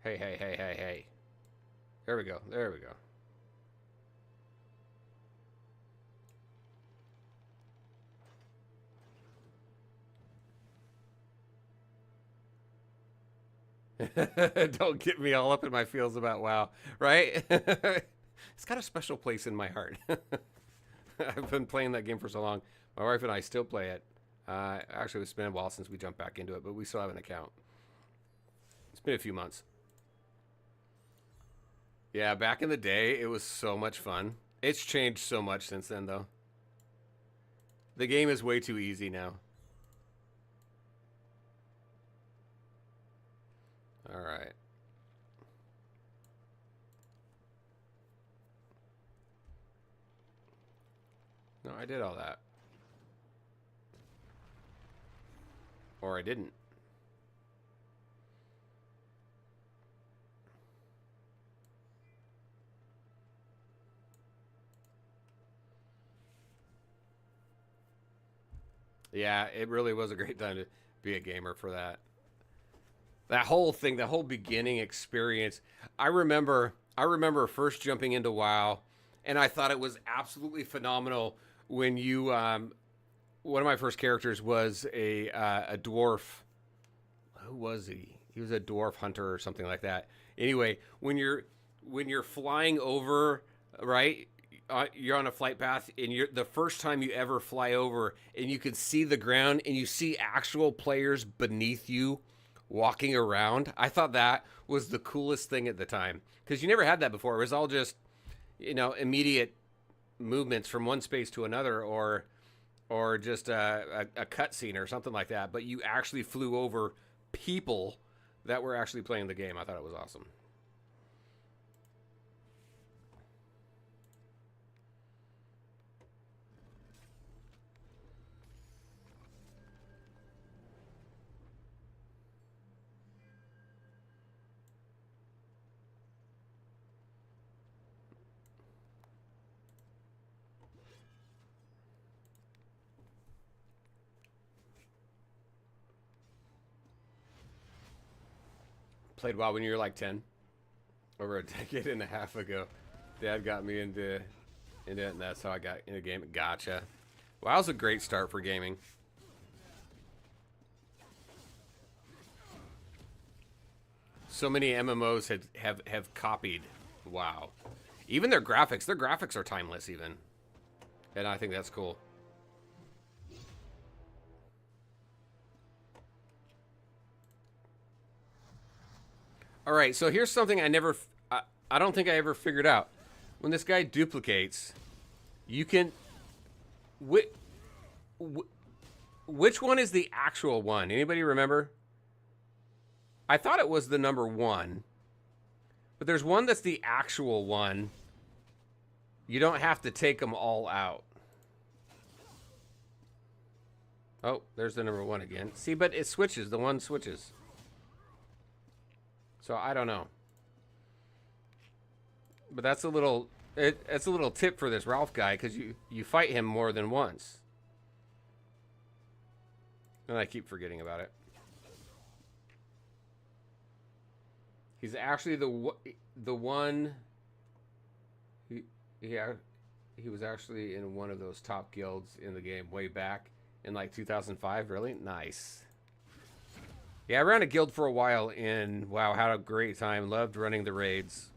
Hey. There we go. There we go. 'Cause Don't get me all up in my feels about WoW, right? It's got a special place in my heart. I've been playing that game for so long. My wife and I still play it. Actually, it's been a while since we jumped back into it, but we still have an account. It's been a few months. Yeah, back in the day, it was so much fun. It's changed so much since then, though. The game is way too easy now. All right. No, I did all that. Or I didn't. Yeah, it really was a great time to be a gamer for that. That whole thing, the whole beginning experience. I remember first jumping into WoW, and I thought it was absolutely phenomenal when you one of my first characters was a dwarf. Who was he? He was a dwarf hunter or something like that. Anyway, when you're flying over, right? You're on a flight path, and you're the first time you ever fly over, and you can see the ground, and you see actual players beneath you walking around. I thought that was the coolest thing at the time because you never had that before. It was all just immediate movements from one space to another, or just a cutscene or something like that. But you actually flew over people that were actually playing the game. I thought it was awesome. Played WoW when you were like 10, over a decade and a half ago. Dad got me into it, and that's how I got into the game. Gotcha. WoW's a great start for gaming. So many MMOs have copied WoW. Even their graphics are timeless even. And I think that's cool. All right, so here's something I don't think I ever figured out. When this guy duplicates, you can which, which one is the actual one? Anybody remember? I thought it was the number 1. But there's one that's the actual one. You don't have to take them all out. Oh, there's the number 1 again. See, but it switches. The one switches. So I don't know. But that's a little it's a little tip for this Ralph guy, because you fight him more than once. And I keep forgetting about it. He's actually the one. He was actually in one of those top guilds in the game way back in like 2005. Really nice. Yeah, I ran a guild for a while in WoW. Had a great time. Loved running the raids.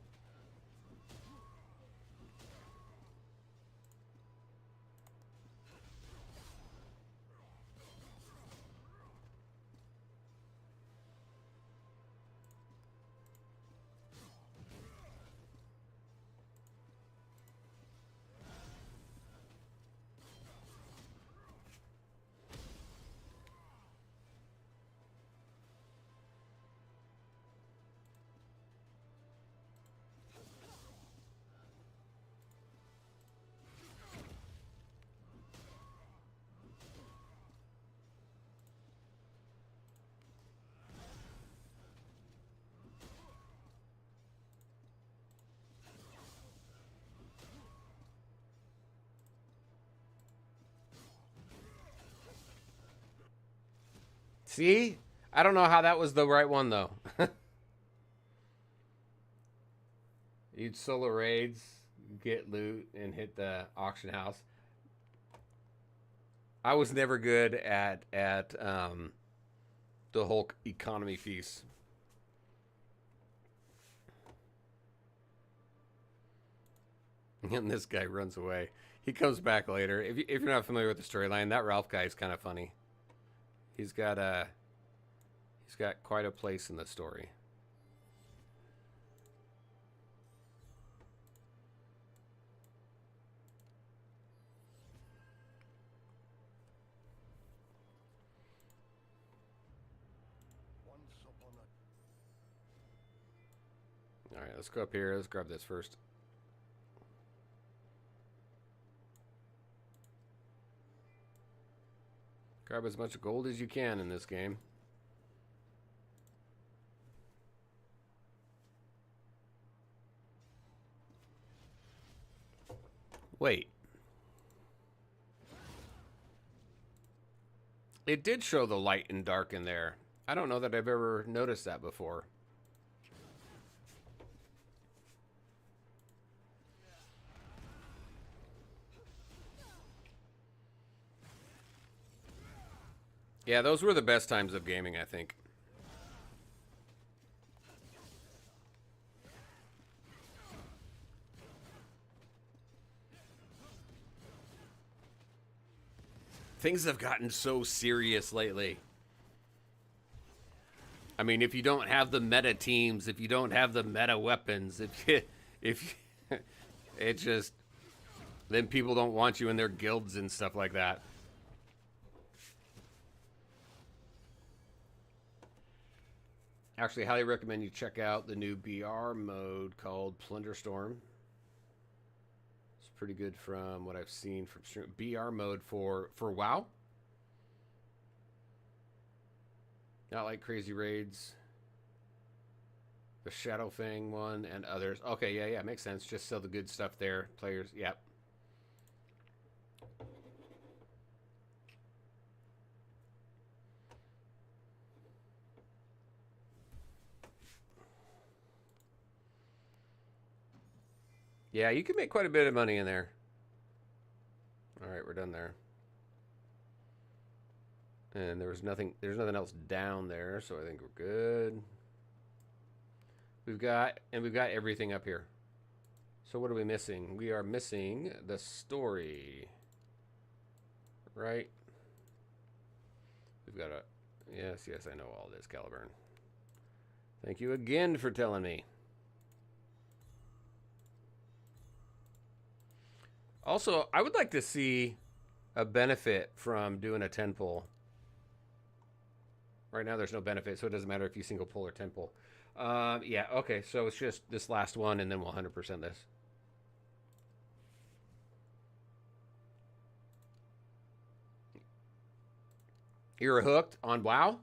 See? I don't know how that was the right one, though. You'd solo raids, get loot, and hit the auction house. I was never good at the whole economy feast. And this guy runs away. He comes back later. If you're not familiar with the storyline, that Ralph guy is kind of funny. He's got quite a place in the story. All right, let's go up here. Let's grab this first. Grab as much gold as you can in this game. Wait. It did show the light and dark in there. I don't know that I've ever noticed that before. Yeah, those were the best times of gaming, I think. Things have gotten so serious lately. I mean, if you don't have the meta teams, if you don't have the meta weapons, if it just, then people don't want you in their guilds and stuff like that. Actually, highly recommend you check out the new BR mode called Plunder Storm. It's pretty good from what I've seen from stream. BR mode for WoW. Not like Crazy Raids, the Shadow Fang one, and others. Okay, yeah, makes sense. Just sell the good stuff there. Players, yep. Yeah, you can make quite a bit of money in there. All right, we're done there. And there's nothing else down there, so I think we're good. We've got everything up here. So what are we missing? We are missing the story. Right? We've got a yes, I know all this, Caliburn. Thank you again for telling me. Also, I would like to see a benefit from doing a 10 pull. Right now, there's no benefit, so it doesn't matter if you single pull or 10 pull. Yeah, okay, so it's just this last one, and then we'll 100% this. You're hooked on WoW?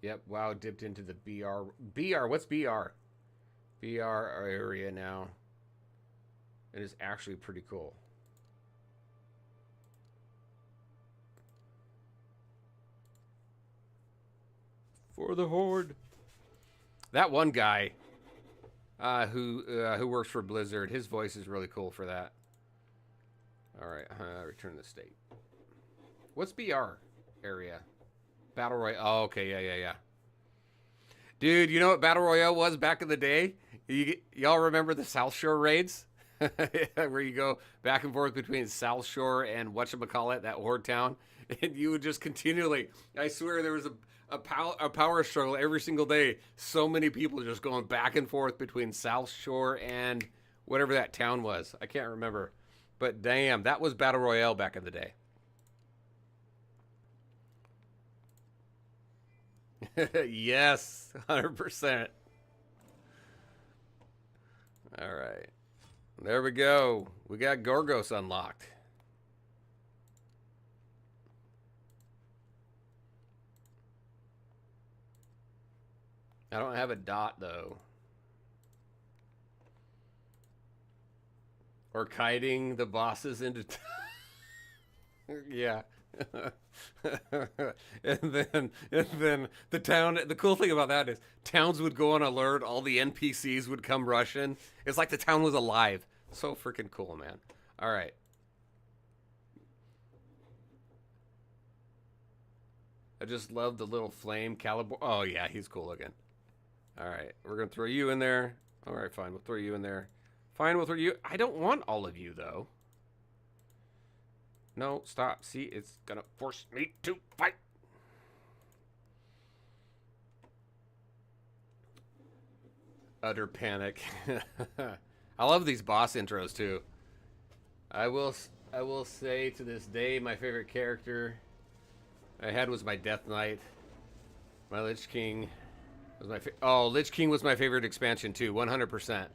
Yep, WoW dipped into the BR. BR, what's BR? BR area now. It is actually pretty cool. For the Horde. That one guy who works for Blizzard, his voice is really cool for that. All right, return to the state. What's BR area? Battle Royale. Oh, okay, yeah. Dude, you know what Battle Royale was back in the day? Y'all remember the South Shore raids? Where you go back and forth between South Shore and whatchamacallit, that Horde town, and you would just continually, I swear there was a power struggle every single day. So many people just going back and forth between South Shore and whatever that town was. I can't remember. But damn, that was Battle Royale back in the day. Yes, 100%. All right. There we go. We got Gorgos unlocked. I don't have a dot, though. Or kiting the bosses into... Yeah. and then the town, the cool thing about that is towns would go on alert, all the NPCs would come rushing. It's like the town was alive. So freaking cool, man. All right. I just love the little flame caliber. Oh yeah, he's cool looking. All right, we're gonna throw you in there. All right, fine, we'll throw you in there. Fine with you. I don't want all of you, though. No, stop. See, it's gonna force me to fight. Utter panic. I love these boss intros, too. I will say to this day, my favorite character I had was my Death Knight. My Lich King was my Lich King was my favorite expansion, too. 100%.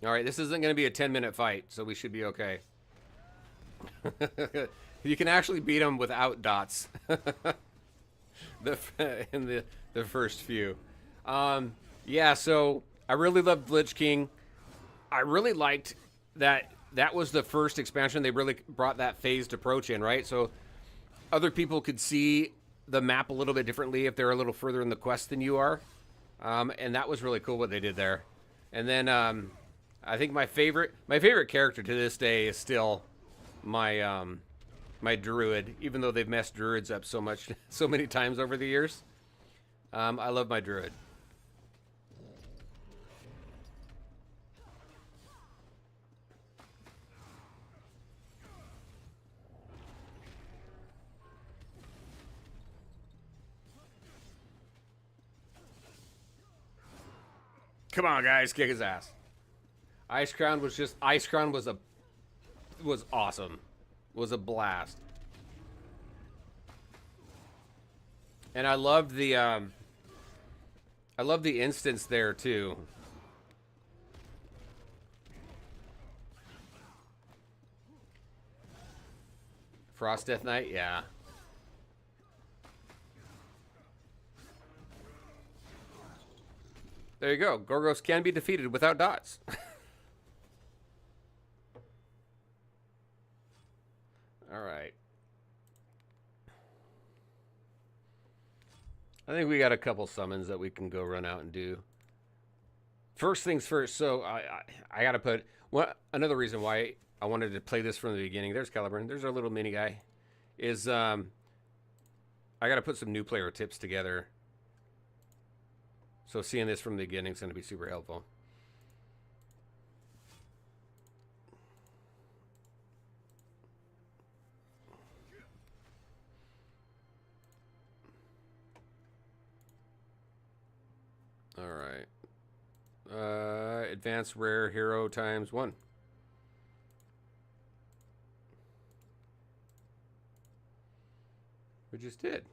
Alright, this isn't going to be a 10-minute fight, so we should be okay. You can actually beat him without dots. In the first few. Yeah, so I really loved Lich King. I really liked that was the first expansion. They really brought that phased approach in, right? So other people could see the map a little bit differently if they're a little further in the quest than you are. And that was really cool what they did there. And then I think my favorite character to this day is still my my druid, even though they've messed druids up so many times over the years. I love my druid. Come on, guys, kick his ass. Ice Crown was awesome. Was a blast. And I loved the instance there too. Frost Death Knight, yeah. There you go. Gorgos can be defeated without dots. All right. I think we got a couple summons that we can go run out and do. First things first. So I got to put another reason why I wanted to play this from the beginning. There's Caliburn. There's our little mini guy. Is I got to put some new player tips together. So seeing this from the beginning is going to be super helpful. All right. Advanced rare hero times 1. We just did.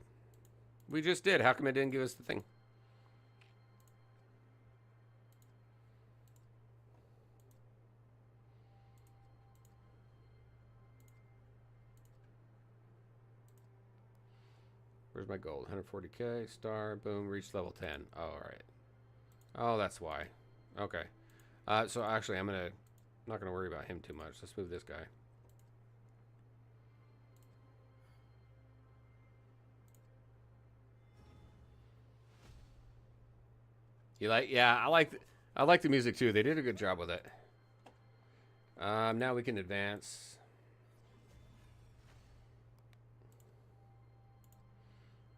We just did. How come it didn't give us the thing? Where's my gold? 140k, star, boom, reach level 10. Oh, all right. Oh, that's why. Okay. So actually, I'm not gonna worry about him too much. Let's move this guy. You like? Yeah, I like the music too. They did a good job with it. Now we can advance.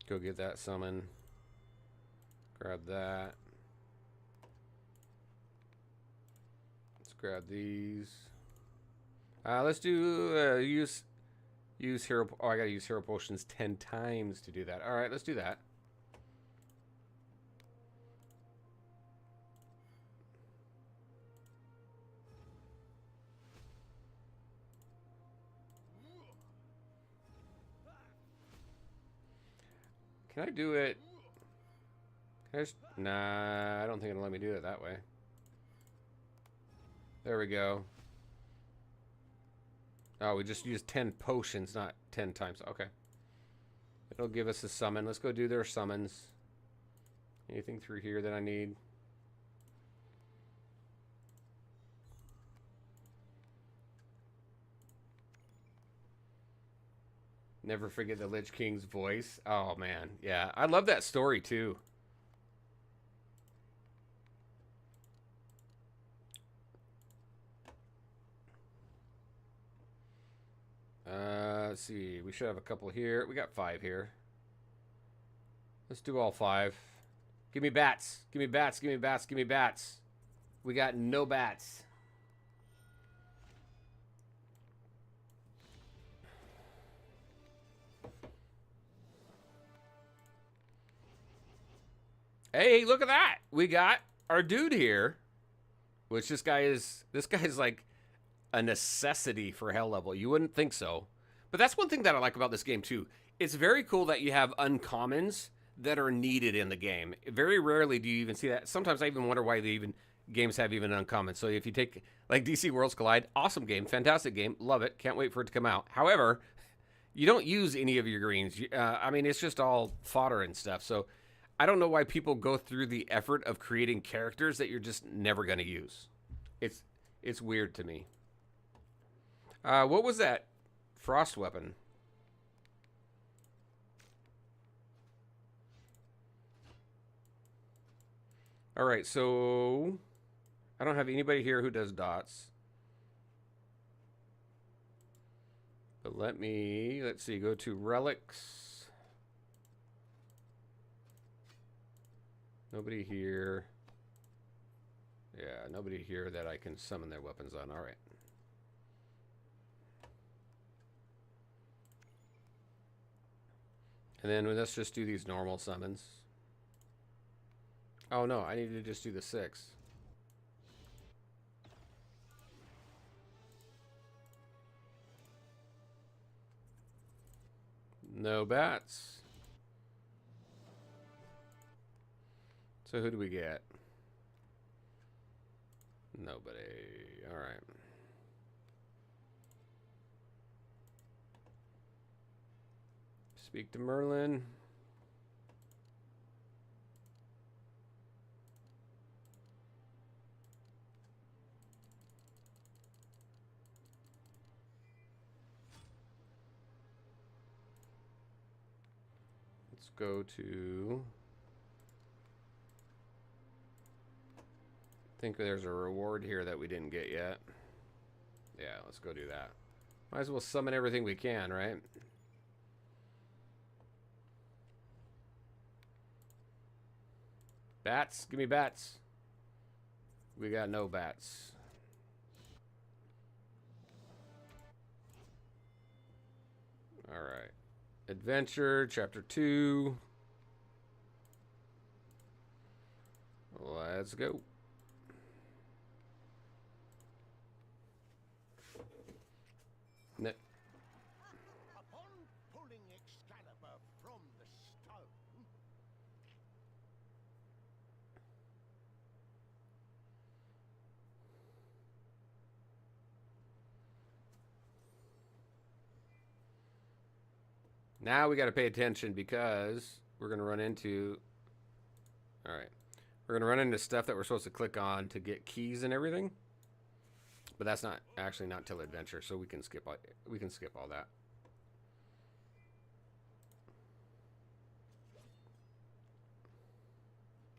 Go get that summon. Grab that. Let's grab these. Let's do use hero. Oh, I gotta use hero potions 10 times to do that. All right, let's do that. Can I do it? Can I just, nah, I don't think it'll let me do it that way. There we go. Oh, we just used 10 potions, not 10 times. Okay. It'll give us a summon. Let's go do their summons. Anything through here that I need? Never forget the Lich King's voice. Oh, man. Yeah, I love that story, too. Let's see. We should have a couple here. We got 5 here. Let's do all 5. Give me bats. Give me bats. Give me bats. Give me bats. We got no bats. Hey, look at that. We got our dude here. Which this guy's like a necessity for hell level. You wouldn't think so. But that's one thing that I like about this game too. It's very cool that you have uncommons that are needed in the game. Very rarely do you even see that. Sometimes I even wonder why games have even uncommons. So if you take like DC Worlds Collide, awesome game, fantastic game, love it, can't wait for it to come out. However, you don't use any of your greens. I mean, it's just all fodder and stuff. So I don't know why people go through the effort of creating characters that you're just never going to use. It's weird to me. What was that frost weapon? All right, so I don't have anybody here who does dots. But let's see, go to relics. Nobody here. Yeah, nobody here that I can summon their weapons on. All right. And then let's just do these normal summons. Oh no, I need to just do the 6. No bats. So who do we get? Nobody. All right. Speak to Merlin. Let's go to... I think there's a reward here that we didn't get yet. Yeah, let's go do that. Might as well summon everything we can, right? Bats? Give me bats. We got no bats. Alright. Adventure, Chapter 2. Let's go. Upon pulling Excalibur from the stone, now we got to pay attention because we're going to run into... Alright. We're going to run into stuff that we're supposed to click on to get keys and everything. But that's not actually not till adventure, so we can skip all that.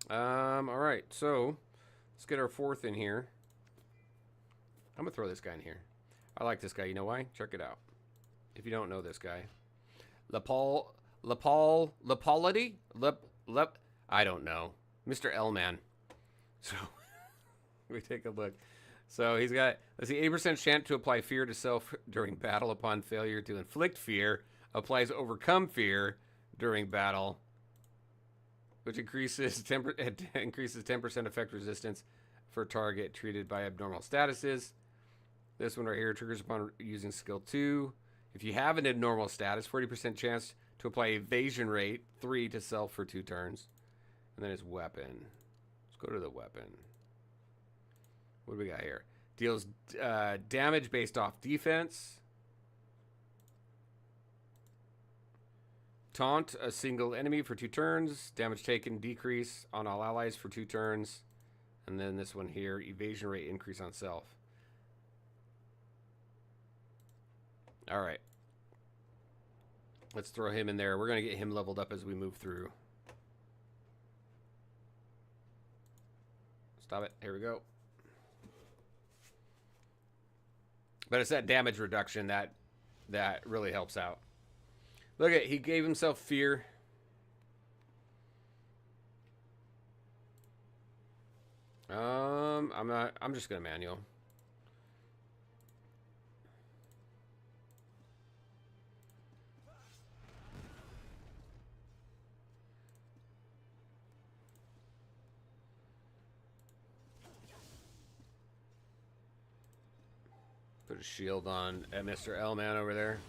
All right, so let's get our 4th in here. I'm gonna throw this guy in here. I like this guy. You know why? Check it out. If you don't know this guy, Lapolity? I don't know. Mr. L-Man. So we take a look. So he's got, let's see, 80% chance to apply fear to self during battle. Upon failure to inflict fear, applies overcome fear during battle, which increases 10% effect resistance for target treated by abnormal statuses. This one right here triggers upon using skill 2. If you have an abnormal status, 40% chance to apply evasion rate 3 to self for 2 turns. And then his weapon. Let's go to the weapon. What do we got here? Deals damage based off defense. Taunt a single enemy for 2 turns. Damage taken decrease on all allies for 2 turns. And then this one here, evasion rate increase on self. All right. Let's throw him in there. We're going to get him leveled up as we move through. Stop it. Here we go. But it's that damage reduction that really helps out. Look at, he gave himself fear. I'm just gonna manual. Put a shield on at Mr. L-Man over there.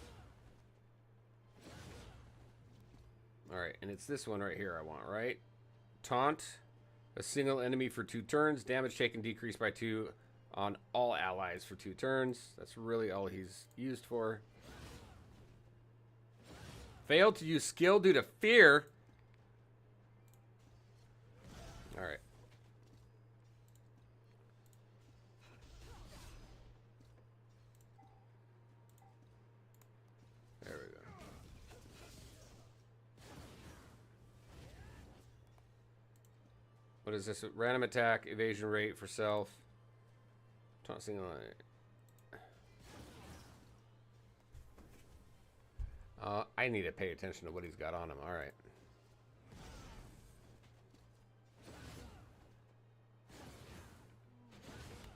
Alright, and it's this one right here I want, right? Taunt. A single enemy for 2 turns. Damage taken decreased by 2 on all allies for 2 turns. That's really all he's used for. Failed to use skill due to fear. Alright. There we go. What is this? Random attack, evasion rate for self. Taunt single. I need to pay attention to what he's got on him. All right.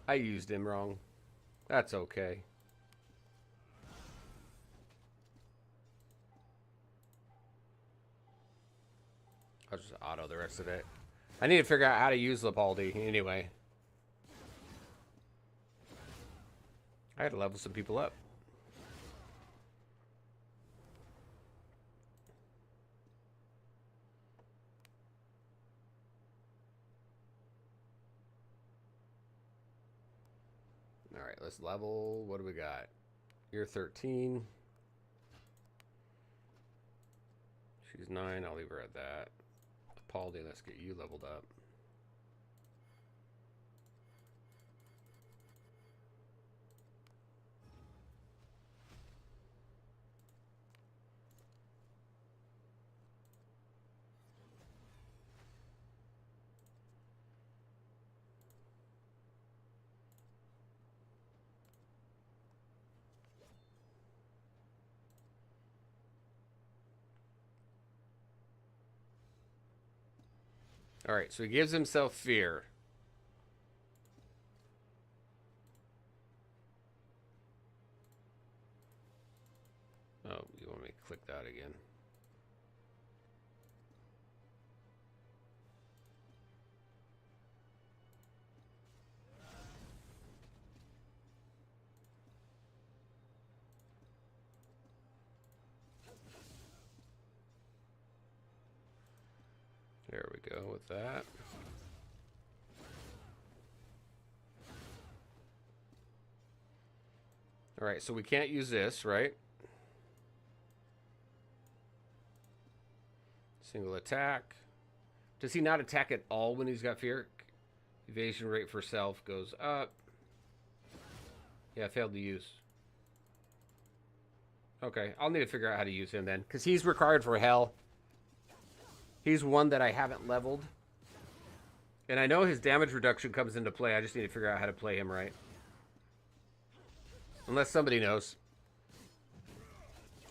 I used him wrong. That's okay. I'll just auto the rest of it. I need to figure out how to use Lapaldi anyway. I had to level some people up. Alright, let's level. What do we got? You're 13. She's 9. I'll leave her at that. Paldi, let's get you leveled up. Alright, so he gives himself fear. Oh, you want me to click that again? There we go with that. All right, so we can't use this, right? Single attack. Does he not attack at all when he's got fear? Evasion rate for self goes up. Yeah, failed to use. Okay, I'll need to figure out how to use him then, because he's required for hell. He's one that I haven't leveled. And I know his damage reduction comes into play. I just need to figure out how to play him right. Unless somebody knows.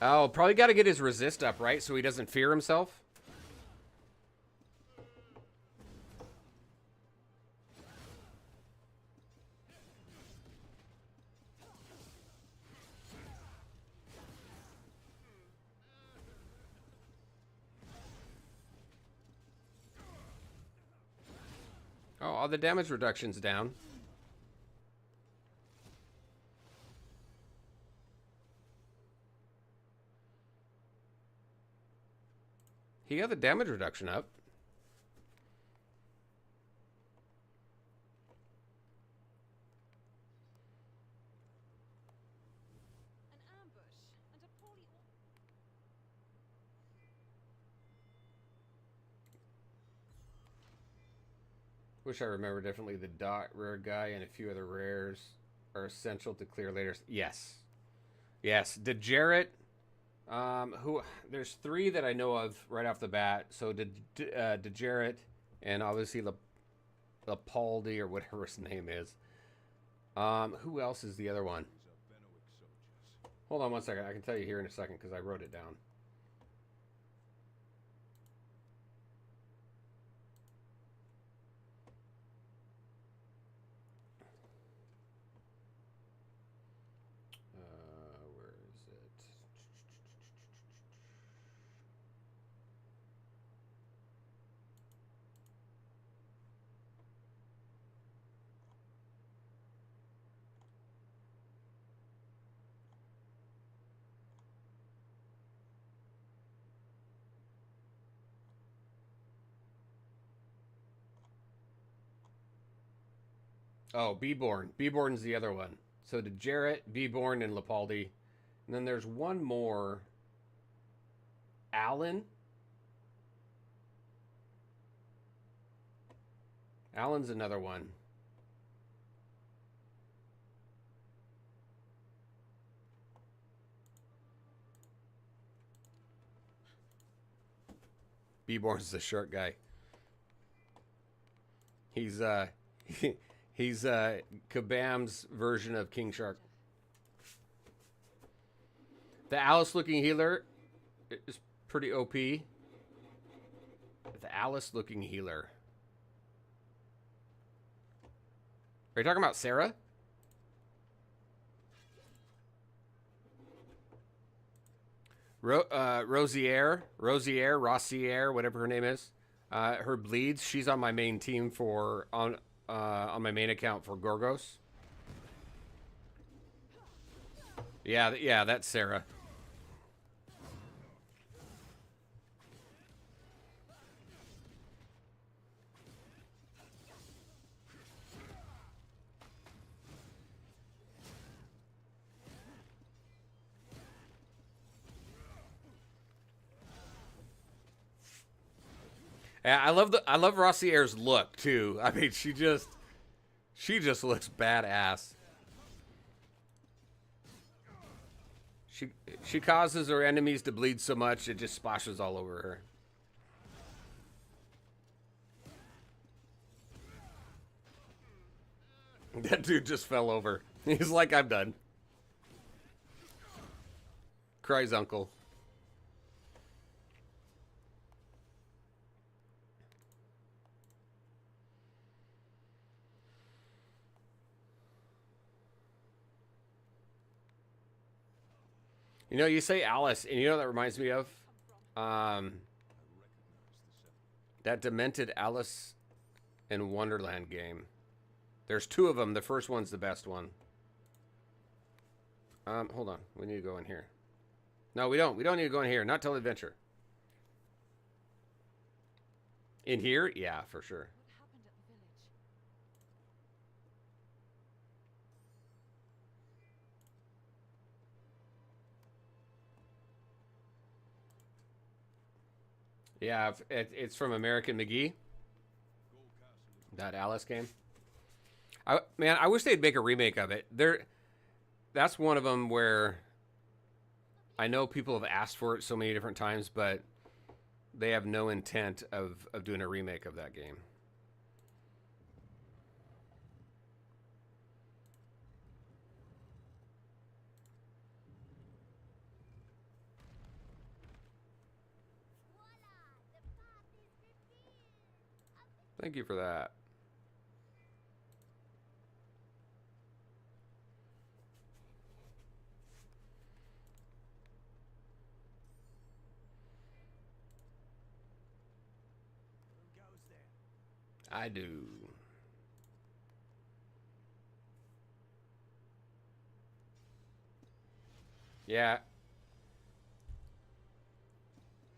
Oh, probably got to get his resist up, right? So he doesn't fear himself. Oh, all the damage reduction's down. He got the damage reduction up. An ambush and a poorly. Wish I remember differently. The dot rare guy and a few other rares are essential to clear later. Yes. Yes. Degenerate. Who? There's 3 that I know of right off the bat. So Degenerate and obviously Lapaldi or whatever his name is. Who else is the other one? Hold on one second. I can tell you here in a second because I wrote it down. Oh, Beeborn. Beeborn's the other one. So the Jarrett, Beeborn, and Lapaldi. And then there's one more. Allen. Allen's another one. Beeborn's the short guy. He's he's Kabam's version of King Shark. The Alice looking healer is pretty OP. The Alice looking healer. Are you talking about Sarah? Rosier, whatever her name is. Her bleeds. She's on my main team for on my main account for Gorgos. Yeah, that's Sarah. Yeah, I love Rossier's look too. I mean, she just looks badass. She causes her enemies to bleed so much it just splashes all over her. That dude just fell over. He's like, I'm done. Cries uncle. You know, you say Alice, and you know what that reminds me of? That demented Alice in Wonderland game. There's two of them. The first one's the best one. Hold on. We need to go in here. No, we don't. We don't need to go in here. Not till adventure. In here? Yeah, for sure. What happened at the village? Yeah, it's from American McGee. That Alice game. Man, I wish they'd make a remake of it. That's one of them where I know people have asked for it so many different times, but they have no intent of doing a remake of that game. Thank you for that. Who goes there? I do. Yeah.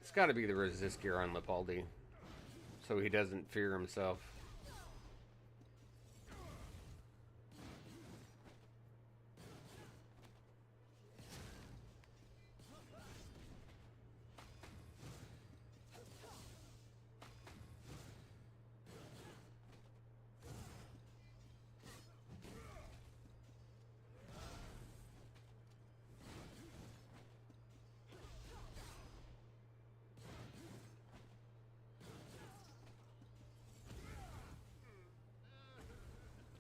It's got to be the resist gear on Lapaldi, so he doesn't fear himself.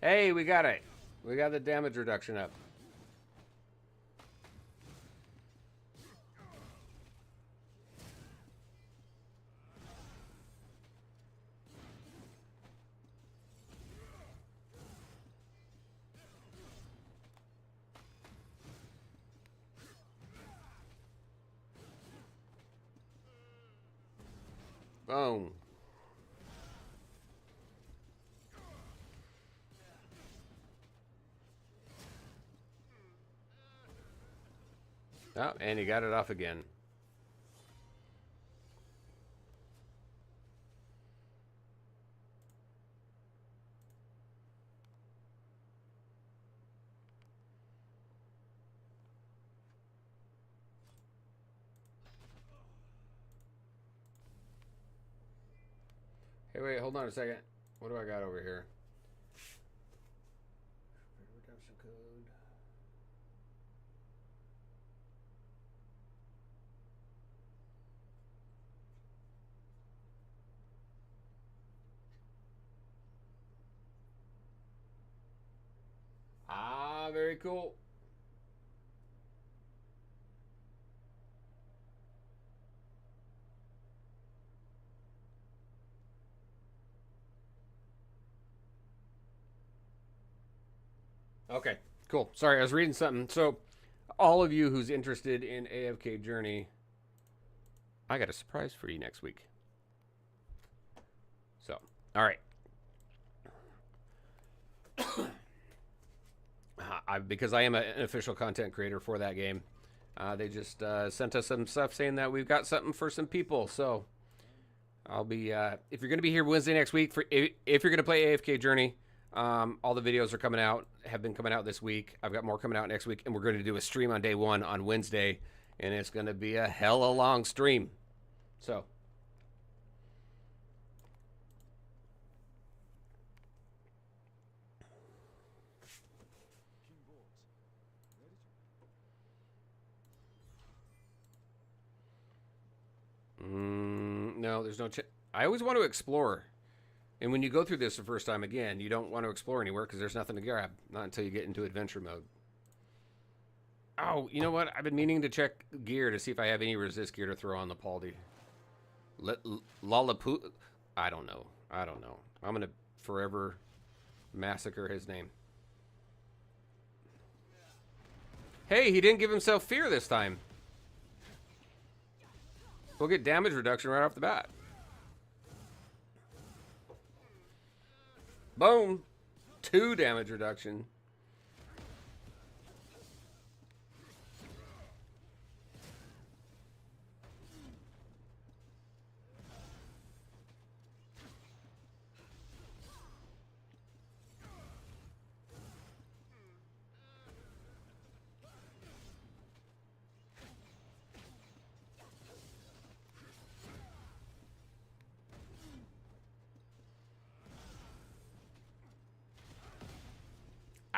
Hey, we got it. We got the damage reduction up. Boom. Oh, and he got it off again. Hey, wait, hold on a second. What do I got over here? Redemption code. Ah, very cool. Okay, cool. Sorry, I was reading something. So, all of you who's interested in AFK Journey, I got a surprise for you next week. So, all right. Because I am an official content creator for that game, they just sent us some stuff saying that we've got something for some people. So, I'll be if you're going to be here Wednesday next week for if you're going to play AFK Journey. All the videos are coming out, have been coming out this week. I've got more coming out next week, and we're going to do a stream on day one on Wednesday, and it's going to be a hella long stream. So, no, there's no. I always want to explore. And when you go through this the first time again, you don't want to explore anywhere because there's nothing to grab. Not until you get into adventure mode. Oh, you know what? I've been meaning to check gear to see if I have any resist gear to throw on the Paldi. Lollapoo. I don't know. I don't know. I'm going to forever massacre his name. Hey, he didn't give himself fear this time. We'll get damage reduction right off the bat. Boom. 2 damage reduction.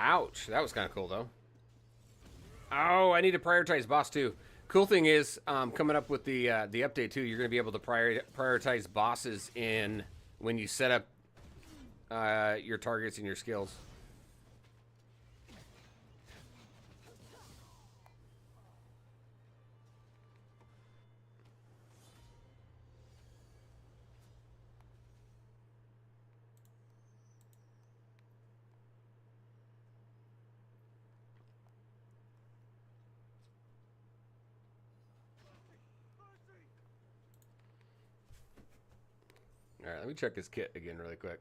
Ouch. That was kind of cool, though. Oh, I need to prioritize boss, too. Cool thing is, coming up with the update, too, you're going to be able to prioritize bosses in when you set up your targets and your skills. All right, let me check his kit again really quick.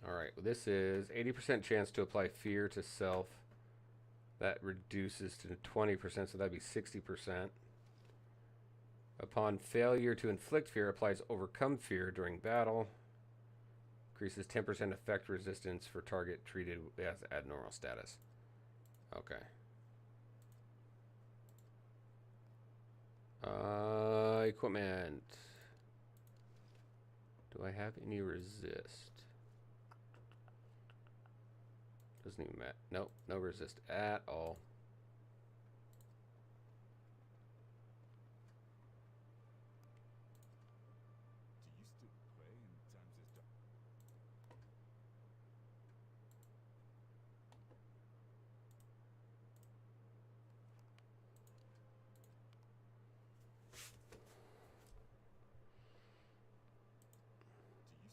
All right, well, this is 80% chance to apply fear to self. That reduces to 20%, so that'd be 60%. Upon failure to inflict fear, applies overcome fear during battle. Increases 10% effect resistance for target treated as abnormal status. Okay. Equipment. Do I have any resist? Doesn't even matter. Nope, no resist at all.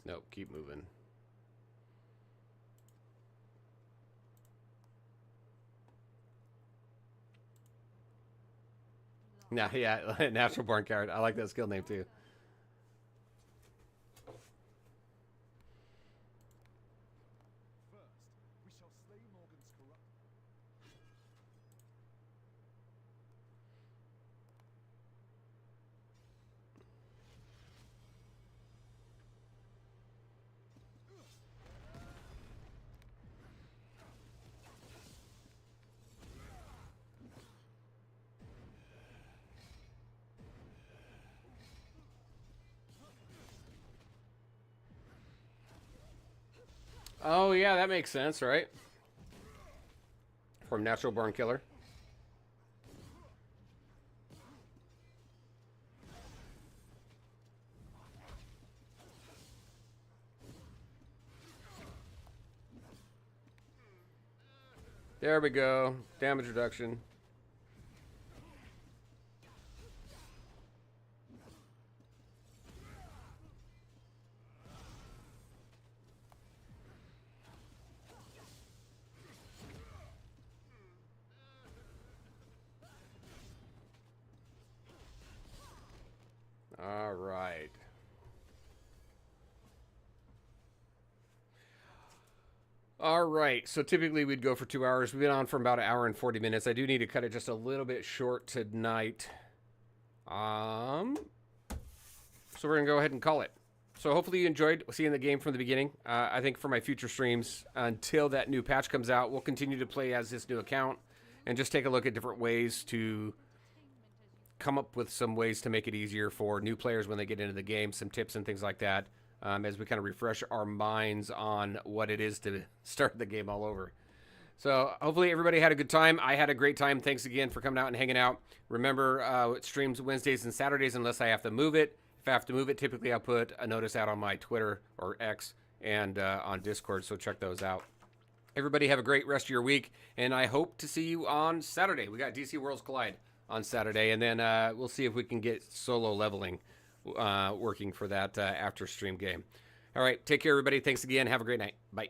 Nope, keep moving. Nah, yeah, natural born coward. I like that skill name too. Oh, yeah, that makes sense, right? From Natural Born Killer. There we go. Damage reduction. All right. All right. So typically we'd go for 2 hours. We've been on for about an hour and 40 minutes. I do need to cut it just a little bit short tonight. So we're going to go ahead and call it. So hopefully you enjoyed seeing the game from the beginning. I think for my future streams, until that new patch comes out, we'll continue to play as this new account and just take a look at different ways to come up with some ways to make it easier for new players when they get into the game, some tips and things like that, as we kind of refresh our minds on what it is to start the game all over. So hopefully everybody had a good time. I had a great time. Thanks again for coming out and hanging out. Remember, it streams Wednesdays and Saturdays unless I have to move it. If I have to move it, typically I'll put a notice out on my Twitter or X and on Discord, so check those out. Everybody have a great rest of your week, and I hope to see you on Saturday. We got DC Worlds Collide on Saturday, and then we'll see if we can get solo leveling working for that after stream game. All right, take care, everybody. Thanks again. Have a great night. Bye.